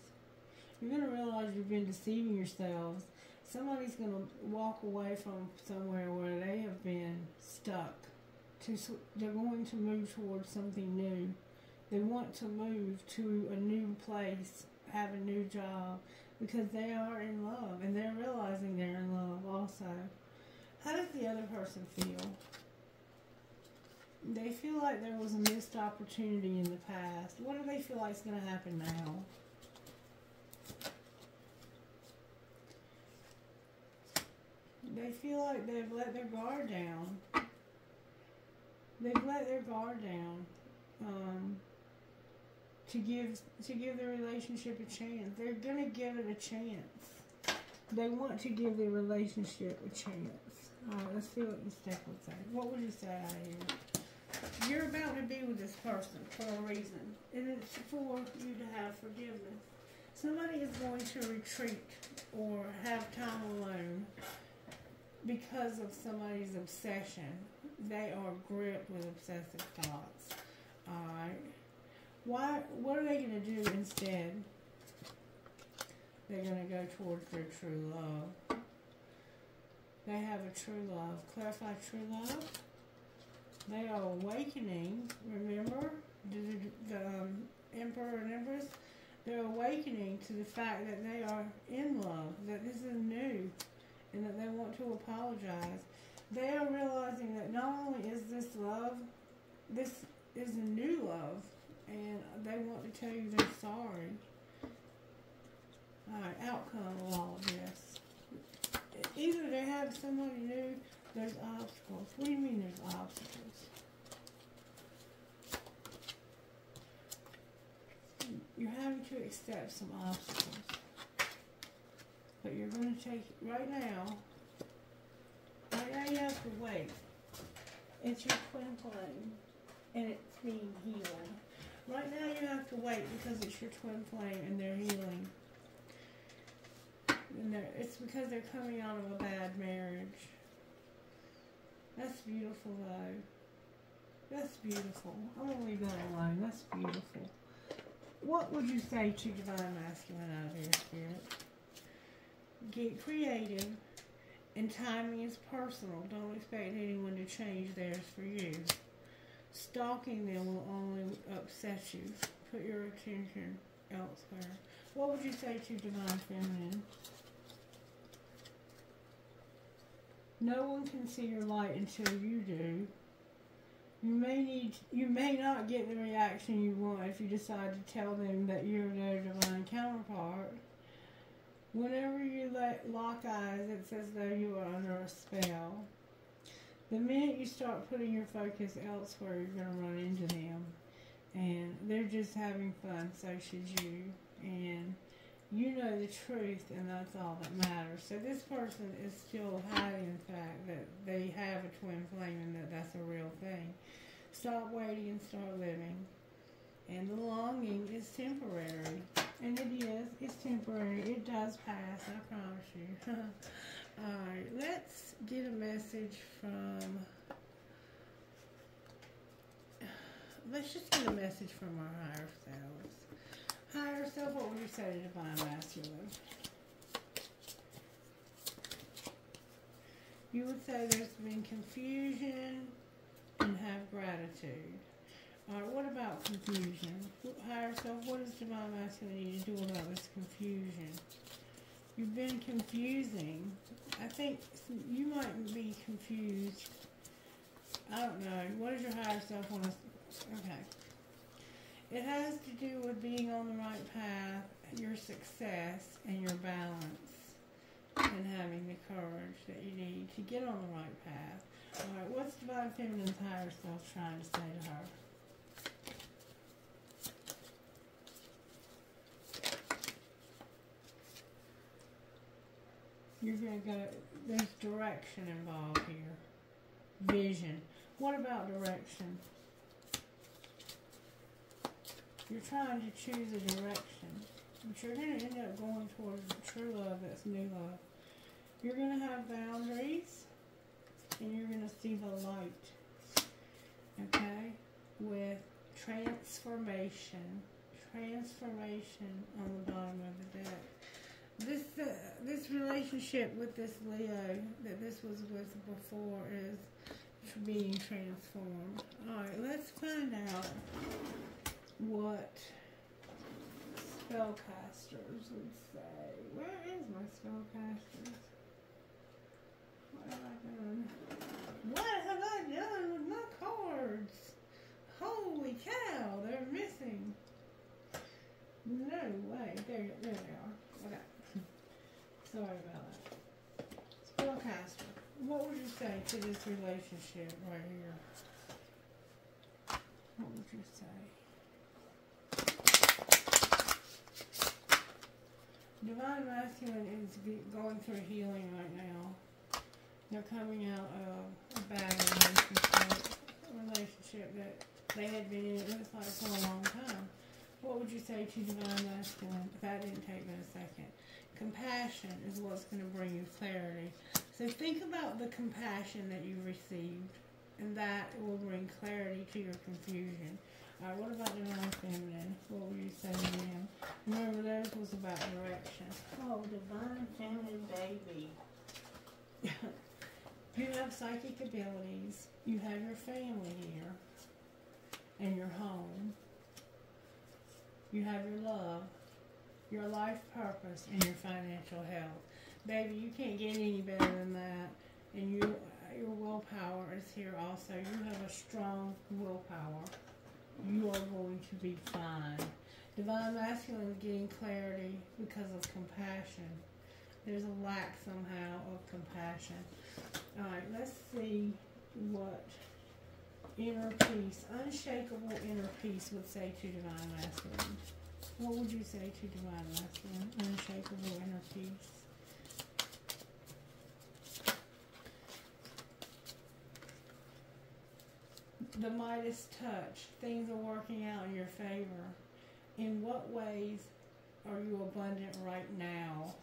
You're going to realize you've been deceiving yourselves. Somebody's going to walk away from somewhere where they have been stuck. They're going to move towards something new. They want to move to a new place, have a new job, because they are in love, and they're realizing they're in love also. How does the other person feel? They feel like there was a missed opportunity in the past. What do they feel like is going to happen now? They feel like they've let their guard down. They've let their guard down to give the relationship a chance. They're going to give it a chance. They want to give the relationship a chance. All right, let's see what this deck would say. What would you say out here? You're about to be with this person for a reason, and it's for you to have forgiveness. Somebody is going to retreat or have time alone because of somebody's obsession. They are gripped with obsessive thoughts. Alright. What are they going to do instead? They're going to go towards their true love. They have a true love. Clarify true love. They are awakening. Remember? The Emperor and Empress? They're awakening to the fact that they are in love. That this is new. And that they want to apologize. They are realizing that not only is this love, this is a new love, and they want to tell you they're sorry. Alright, outcome of all of this. Either they have somebody new, there's obstacles. What do you mean there's obstacles? You're having to accept some obstacles. But you're going to take, right now you have to wait. It's your twin flame, and it's being healed. Right now you have to wait because it's your twin flame and they're healing. And it's because they're coming out of a bad marriage. That's beautiful though. That's beautiful. I'm going to leave that alone. That's beautiful. What would you say to Divine Masculine out of your spirit? Get creative, and timing is personal. Don't expect anyone to change theirs for you. Stalking them will only upset you. Put your attention elsewhere. What would you say to Divine Feminine? No one can see your light until you do. You may not get the reaction you want if you decide to tell them that you're their divine counterpart. Whenever you lock eyes, it's as though you are under a spell. The minute you start putting your focus elsewhere, you're going to run into them. And they're just having fun, so should you. And you know the truth, and that's all that matters. So this person is still hiding the fact that they have a twin flame and that that's a real thing. Stop waiting and start living. And the longing is temporary. And it is. It's temporary. It does pass, I promise you. Alright, let's get a message from... Let's just get a message from our higher selves. Higher self, what would you say to Divine Masculine? You would say there's been confusion and have gratitude. Alright, what about confusion? Higher self, what does Divine Masculine need to do about this confusion? You've been confusing. I think you might be confused. I don't know. What does your higher self want to... Okay. It has to do with being on the right path, your success, and your balance, and having the courage that you need to get on the right path. Alright, what's Divine Feminine's higher self trying to say to her? You're going to go, there's direction involved here. Vision. What about direction? You're trying to choose a direction, but you're going to end up going towards true love that's new love. You're going to have boundaries, and you're going to see the light, okay, with transformation on the bottom of the deck. This relationship with this Leo that this was with before is being transformed. Alright, let's find out what spellcasters would say. Where is my spellcasters? What have I done? What have I done with my cards? Holy cow, they're missing. No way. There they are. Okay. Sorry about that. Spellcaster, what would you say to this relationship right here? What would you say? Divine Masculine is going through healing right now. They're coming out of a bad relationship that they had been in, it looks like, for a long time. What would you say to Divine Masculine? That didn't take but a second. Compassion is what's going to bring you clarity. So think about the compassion that you received, and that will bring clarity to your confusion. Alright, what about Divine Feminine? What would you say to them? Remember, theirs was about direction. Oh, Divine Feminine, baby. You have psychic abilities. You have your family here. And your home. You have your love. Your life purpose. And your financial health. Baby, you can't get any better than that. And your willpower is here also. You have a strong willpower. You are going to be fine. Divine Masculine is getting clarity because of compassion. There's a lack somehow of compassion. Alright, let's see what inner peace, unshakable inner peace would say to Divine Masculine. What would you say to Divine Masculine? Unshakable inner peace. The Midas touch. Things are working out in your favor. In what ways are you abundant right now?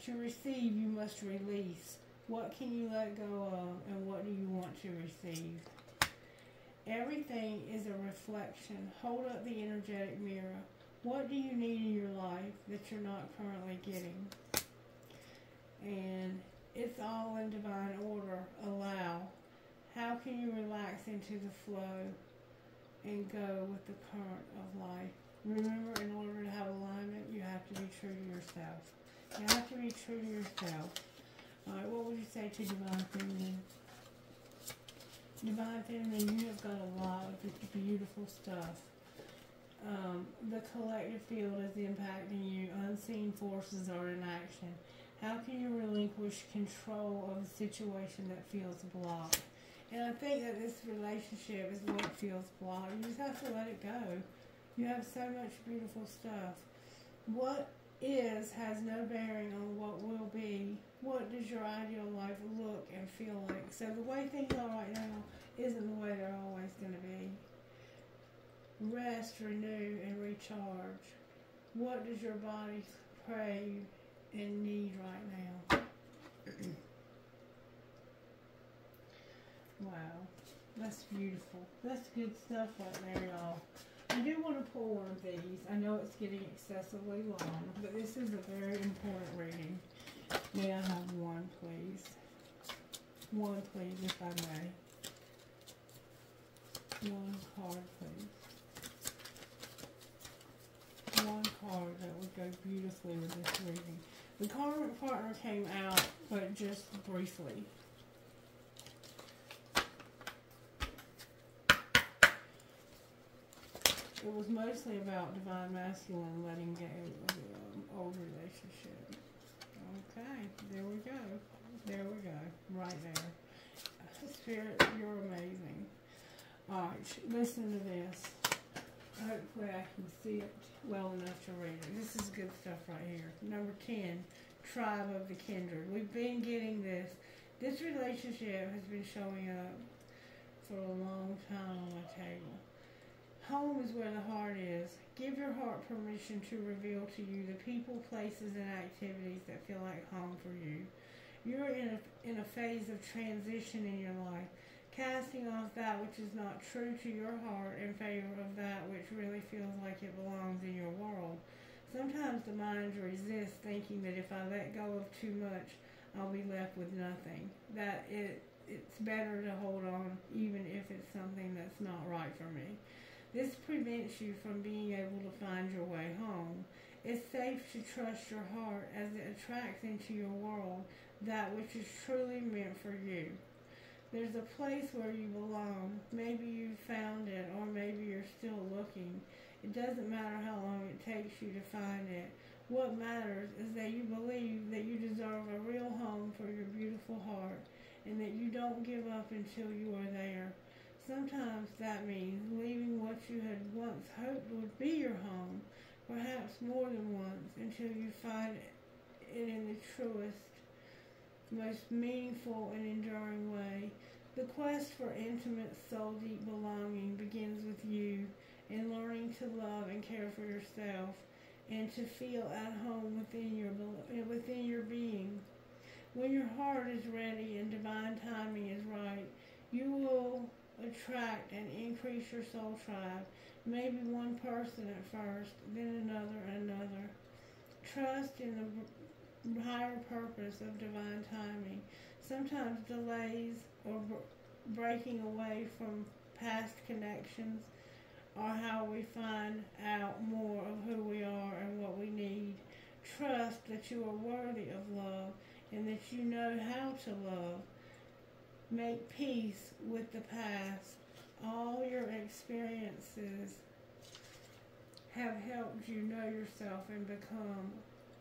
To receive, you must release. What can you let go of, and what do you want to receive? Everything is a reflection. Hold up the energetic mirror. What do you need in your life that you're not currently getting? And it's all in divine order. Allow. How can you relax into the flow and go with the current of life? Remember, in order to have alignment, you have to be true to yourself. You have to be true to yourself. Alright, what would you say to Divine Feminine? Divine Feminine, you have got a lot of beautiful stuff. The collective field is impacting you. Unseen forces are in action. How can you relinquish control of a situation that feels blocked? And I think that this relationship is what feels blocked. You just have to let it go. You have so much beautiful stuff. What is has no bearing on what will be. What does your ideal life look and feel like? So the way things are right now, isn't the way they're always going to be. Rest, renew, and recharge. What does your body crave and need right now? Wow, that's beautiful. That's good stuff right there, y'all. I do want to pull one of these. I know it's getting excessively long, but this is a very important reading. May I have one, please? One, please, if I may. One card, please. One card that would go beautifully with this reading. The karmic partner came out, but just briefly. It was mostly about divine masculine letting go of the old relationship. Okay, there we go. There we go. Right there. Spirit, you're amazing. Alright, listen to this. Hopefully I can see it well enough to read it. This is good stuff right here. Number 10, Tribe of the Kindred. We've been getting this. This relationship has been showing up for a long time on my table. Home is where the heart is. Give your heart permission to reveal to you the people, places, and activities that feel like home for you. You're in a phase of transition in your life, casting off that which is not true to your heart in favor of that which really feels like it belongs in your world. Sometimes the mind resists, thinking that if I let go of too much, I'll be left with nothing. That it's better to hold on even if it's something that's not right for me. This prevents you from being able to find your way home. It's safe to trust your heart as it attracts into your world that which is truly meant for you. There's a place where you belong. Maybe you found it, or maybe you're still looking. It doesn't matter how long it takes you to find it. What matters is that you believe that you deserve a real home for your beautiful heart, and that you don't give up until you are there. Sometimes that means leaving what you had once hoped would be your home, perhaps more than once, until you find it in the truest, most meaningful and enduring way. The quest for intimate, soul-deep belonging begins with you in learning to love and care for yourself and to feel at home within your being. When your heart is ready and divine timing is right, you will attract and increase your soul tribe, maybe one person at first, then another and another. Trust in the higher purpose of divine timing. Sometimes delays or breaking away from past connections are how we find out more of who we are and what we need. Trust that you are worthy of love and that you know how to love. Make peace with the past. All your experiences have helped you know yourself and become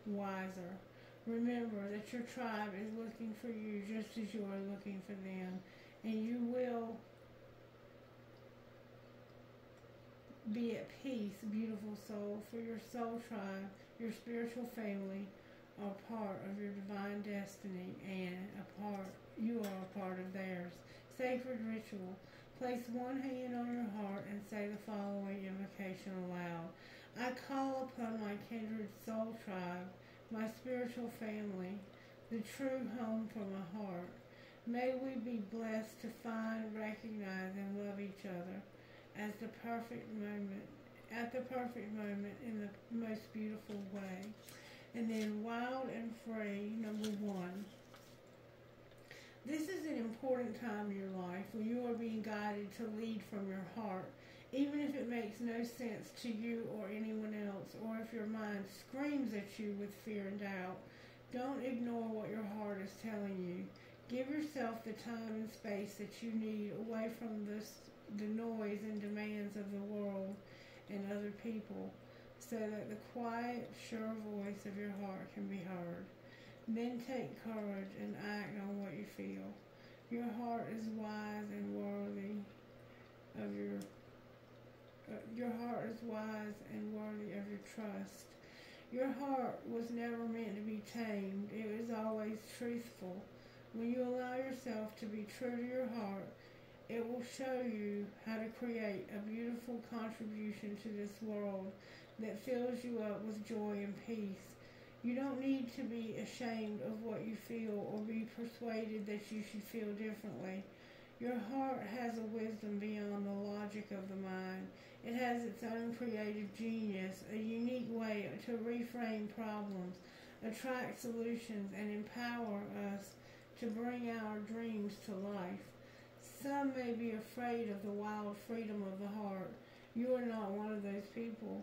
wiser. Remember that your tribe is looking for you just as you are looking for them, and you will be at peace, beautiful soul, for your soul tribe, your spiritual family, are part of your divine destiny, and you are a part of theirs. Sacred ritual. Place one hand on your heart and say the following invocation aloud. I call upon my kindred soul tribe, my spiritual family, the true home for my heart. May we be blessed to find, recognize, and love each other at the perfect moment in the most beautiful way. And then wild and free, number 1. This is an important time in your life when you are being guided to lead from your heart, even if it makes no sense to you or anyone else, or if your mind screams at you with fear and doubt. Don't ignore what your heart is telling you. Give yourself the time and space that you need away from the noise and demands of the world and other people, so that the quiet, sure voice of your heart can be heard. Then take courage and act on what you feel. Your heart is wise and worthy of your trust. Your heart was never meant to be tamed. It was always truthful. When you allow yourself to be true to your heart, It will show you how to create a beautiful contribution to this world that fills you up with joy and peace. You don't need to be ashamed of what you feel or be persuaded that you should feel differently. Your heart has a wisdom beyond the logic of the mind. It has its own creative genius, a unique way to reframe problems, attract solutions, and empower us to bring our dreams to life. Some may be afraid of the wild freedom of the heart. You are not one of those people.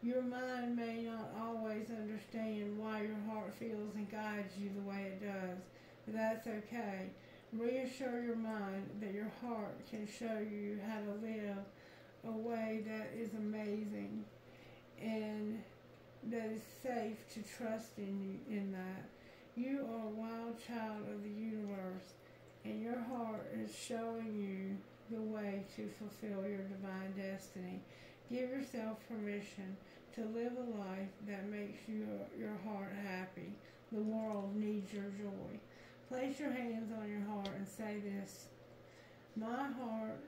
Your mind may not always understand why your heart feels and guides you the way it does, but that's okay. Reassure your mind that your heart can show you how to live a way that is amazing and that is safe to trust in that. You are a wild child of the universe, and your heart is showing you the way to fulfill your divine destiny. Give yourself permission to live a life that makes your heart happy. The world needs your joy. Place your hands on your heart and say this: My heart,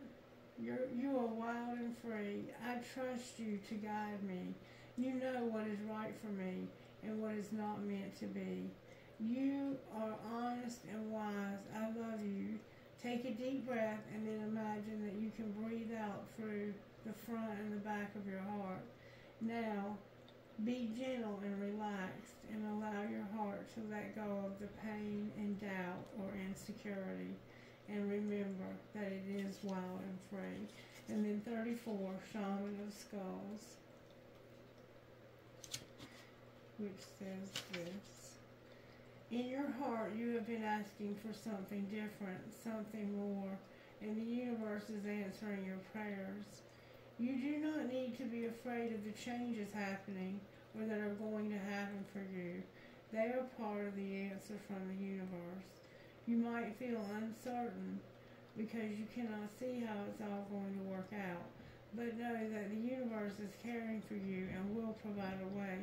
you are wild and free. I trust you to guide me. You know what is right for me and what is not meant to be. You are honest and wise. I love you. Take a deep breath and then imagine that you can breathe out through the front and the back of your heart. Now, be gentle and relaxed and allow your heart to let go of the pain and doubt or insecurity. And remember that it is wild and free. And then 34, Shaman of Skulls, which says this: In your heart, you have been asking for something different, something more, and the universe is answering your prayers. You do not need to be afraid of the changes happening or that are going to happen for you. They are part of the answer from the universe. You might feel uncertain because you cannot see how it's all going to work out, but know that the universe is caring for you and will provide a way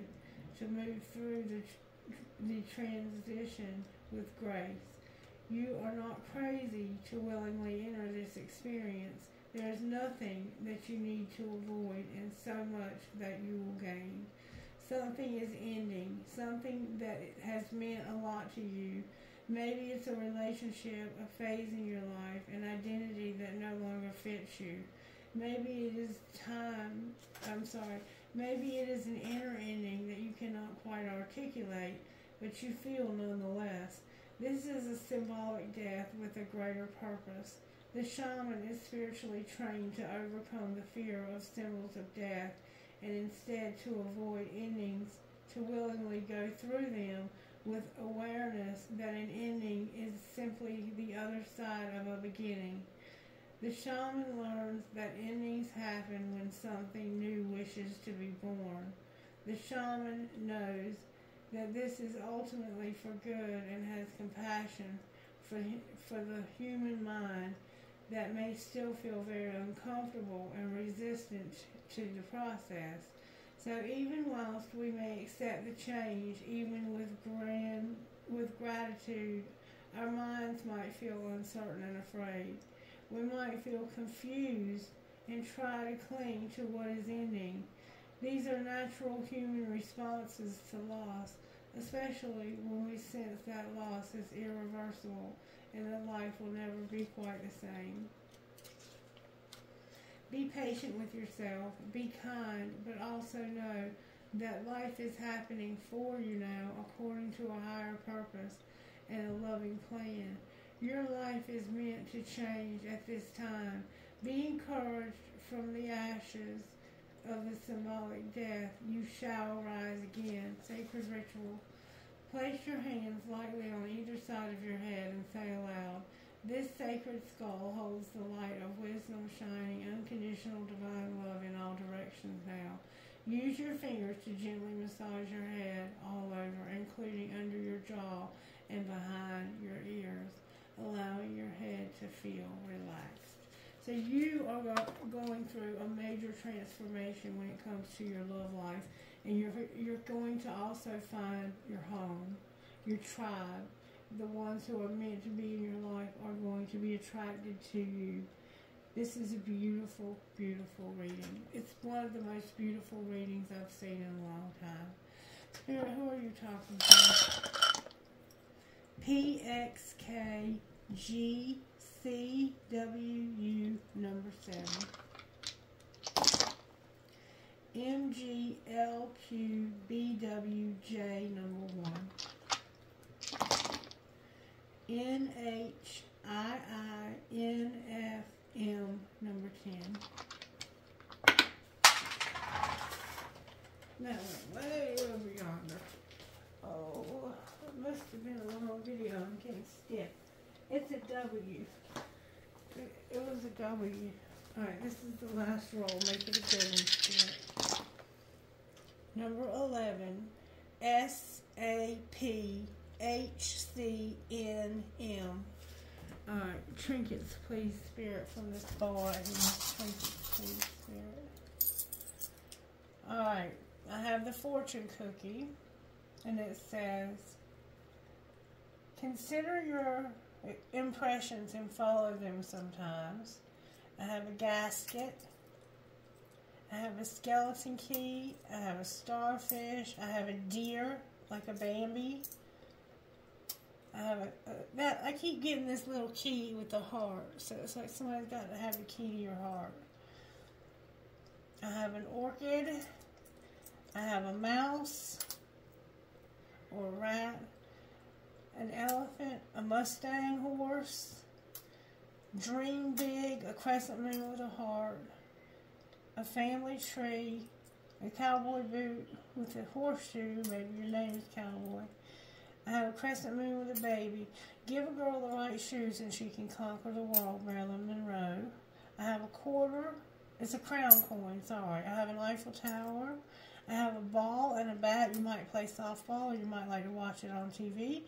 to move through the transition with grace. You are not crazy to willingly enter this experience. There is nothing that you need to avoid and so much that you will gain. Something is ending, something that has meant a lot to you. Maybe it's a relationship, a phase in your life, an identity that no longer fits you. Maybe it is maybe it is an inner ending that you cannot quite articulate, but you feel nonetheless. This is a symbolic death with a greater purpose. The shaman is spiritually trained to overcome the fear of symbols of death and instead to avoid endings, to willingly go through them with awareness that an ending is simply the other side of a beginning. The shaman learns that endings happen when something new wishes to be born. The shaman knows that this is ultimately for good and has compassion for the human mind that may still feel very uncomfortable and resistant to the process. So even whilst we may accept the change, even with gratitude, our minds might feel uncertain and afraid. We might feel confused and try to cling to what is ending. These are natural human responses to loss, especially when we sense that loss is irreversible and that life will never be quite the same. Be patient with yourself, be kind, but also know that life is happening for you now according to a higher purpose and a loving plan. Your life is meant to change at this time. Be encouraged. From the ashes of the symbolic death, you shall rise again. Sacred ritual. Place your hands lightly on either side of your head and say aloud, "This sacred skull holds the light of wisdom shining unconditional divine love in all directions now." Use your fingers to gently massage your head all over, including under your jaw and behind your ears, allowing your head to feel relaxed. So you are going through a major transformation when it comes to your love life, and you're going to also find your home, your tribe. The ones who are meant to be in your life are going to be attracted to you. This is a beautiful, beautiful reading. It's one of the most beautiful readings I've seen in a long time. Spirit, who are you talking to? PXKGCWU number 7. MGLQBWJ number 1. NHIINFM number 10. That went way over yonder. Oh, it must have been a long video. I'm getting stiff. It's a W. It was a W. Alright, this is the last roll. Make it a good one. Spirit. Number 11. SAPHCNM. Alright, trinkets, please, Spirit, from this bar. Trinkets, please, Spirit. Alright, I have the fortune cookie, and it says, consider your impressions and follow them sometimes. I have a gasket. I have a skeleton key. I have a starfish. I have a deer, like a Bambi. I have I keep getting this little key with the heart. So it's like somebody's got to have the key to your heart. I have an orchid. I have a mouse or a rat, an elephant, a Mustang horse, dream big, a crescent moon with a heart, a family tree, a cowboy boot with a horseshoe, maybe your name is Cowboy. I have a crescent moon with a baby. Give a girl the right shoes and she can conquer the world, Marilyn Monroe. I have a quarter. It's a crown coin, sorry. I have an Eiffel Tower. I have a ball and a bat. You might play softball or you might like to watch it on TV.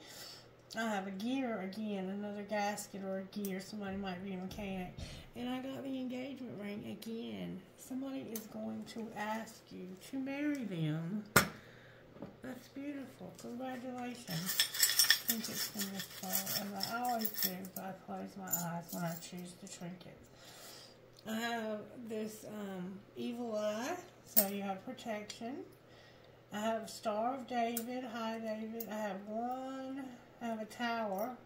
I have a gear again, another gasket or a gear. Somebody might be a mechanic. And I got the engagement ring again. Somebody is going to ask you to marry them. That's beautiful. Congratulations. I think it's in this fall. And I always do, but I close my eyes when I choose the trinkets. I have this evil eye, so you have protection. I have a Star of David. Hi, David. I have one. I have a tower.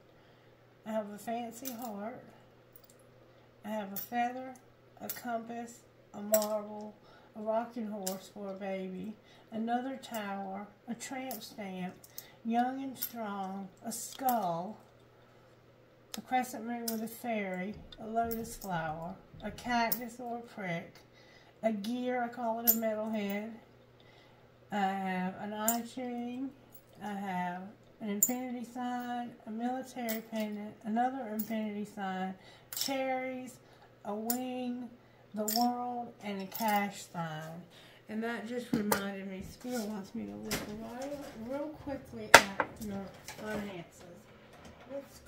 I have a fancy heart. I have a feather, a compass, a marble, a rocking horse for a baby, another tower, a tramp stamp, young and strong, a skull, a crescent moon with a fairy, a lotus flower, a cactus or a prick, a gear, I call it a metalhead. I have an eye chain. I have an infinity sign, a military pendant, another infinity sign, cherries, a wing, the world, and a cash sign. And that just reminded me, Spirit wants me to look real quickly at your finances. Let's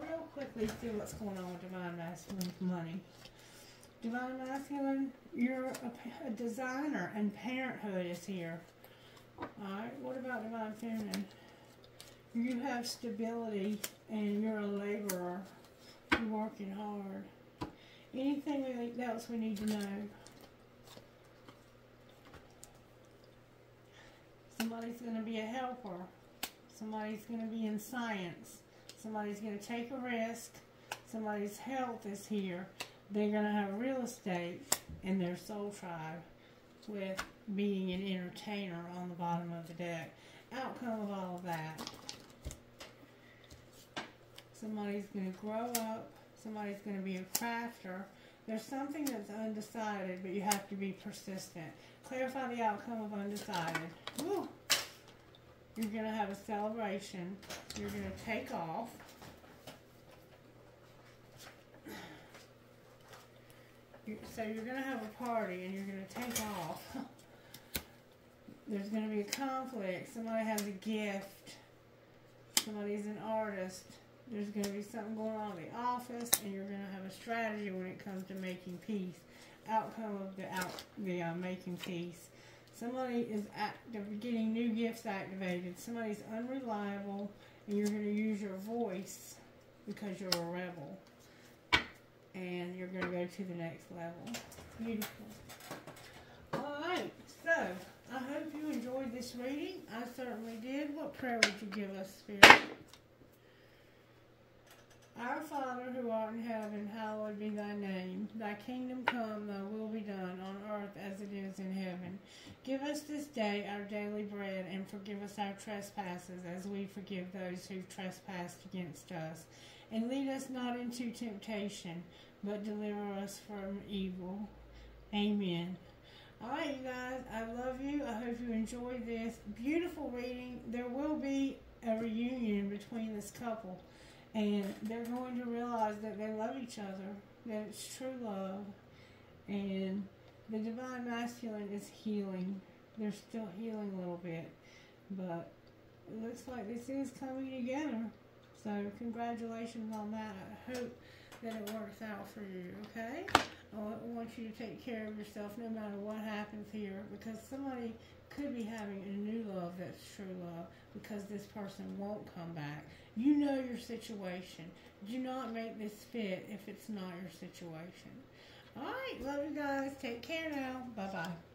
real quickly see what's going on with Divine Masculine's money. Divine Masculine, you're a designer, and parenthood is here. Alright, what about Divine Feminine? You have stability, and you're a laborer. You're working hard. Anything else we need to know? Somebody's going to be a helper. Somebody's going to be in science. Somebody's going to take a risk. Somebody's health is here. They're going to have real estate in their soul tribe with being an entertainer on the bottom of the deck. Outcome of all of that. Somebody's going to grow up. Somebody's going to be a crafter. There's something that's undecided, but you have to be persistent. Clarify the outcome of undecided. Woo. You're going to have a celebration. You're going to take off. So you're going to have a party and you're going to take off. There's going to be a conflict. Somebody has a gift. Somebody's an artist. There's going to be something going on in the office, and you're going to have a strategy when it comes to making peace. Outcome of the making peace. Somebody is getting new gifts activated. Somebody's unreliable, and you're going to use your voice because you're a rebel. and you're going to go to the next level. Beautiful. Alright, so I hope you enjoyed this reading. I certainly did. What prayer would you give us, Spirit? Our Father, who art in heaven, hallowed be thy name. Thy kingdom come, thy will be done, on earth as it is in heaven. Give us this day our daily bread, and forgive us our trespasses, as we forgive those who've trespassed against us. And lead us not into temptation, but deliver us from evil. Amen. Alright, you guys, I love you. I hope you enjoyed this beautiful reading. There will be a reunion between this couple. And they're going to realize that they love each other, that it's true love. And the Divine Masculine is healing. They're still healing a little bit. But it looks like this is coming together. So congratulations on that. I hope that it works out for you, okay? I want you to take care of yourself no matter what happens here. Because somebody could be having a new love that's true love. Because this person won't come back. You know your situation. Do not make this fit if it's not your situation. Alright, love you guys. Take care now. Bye-bye.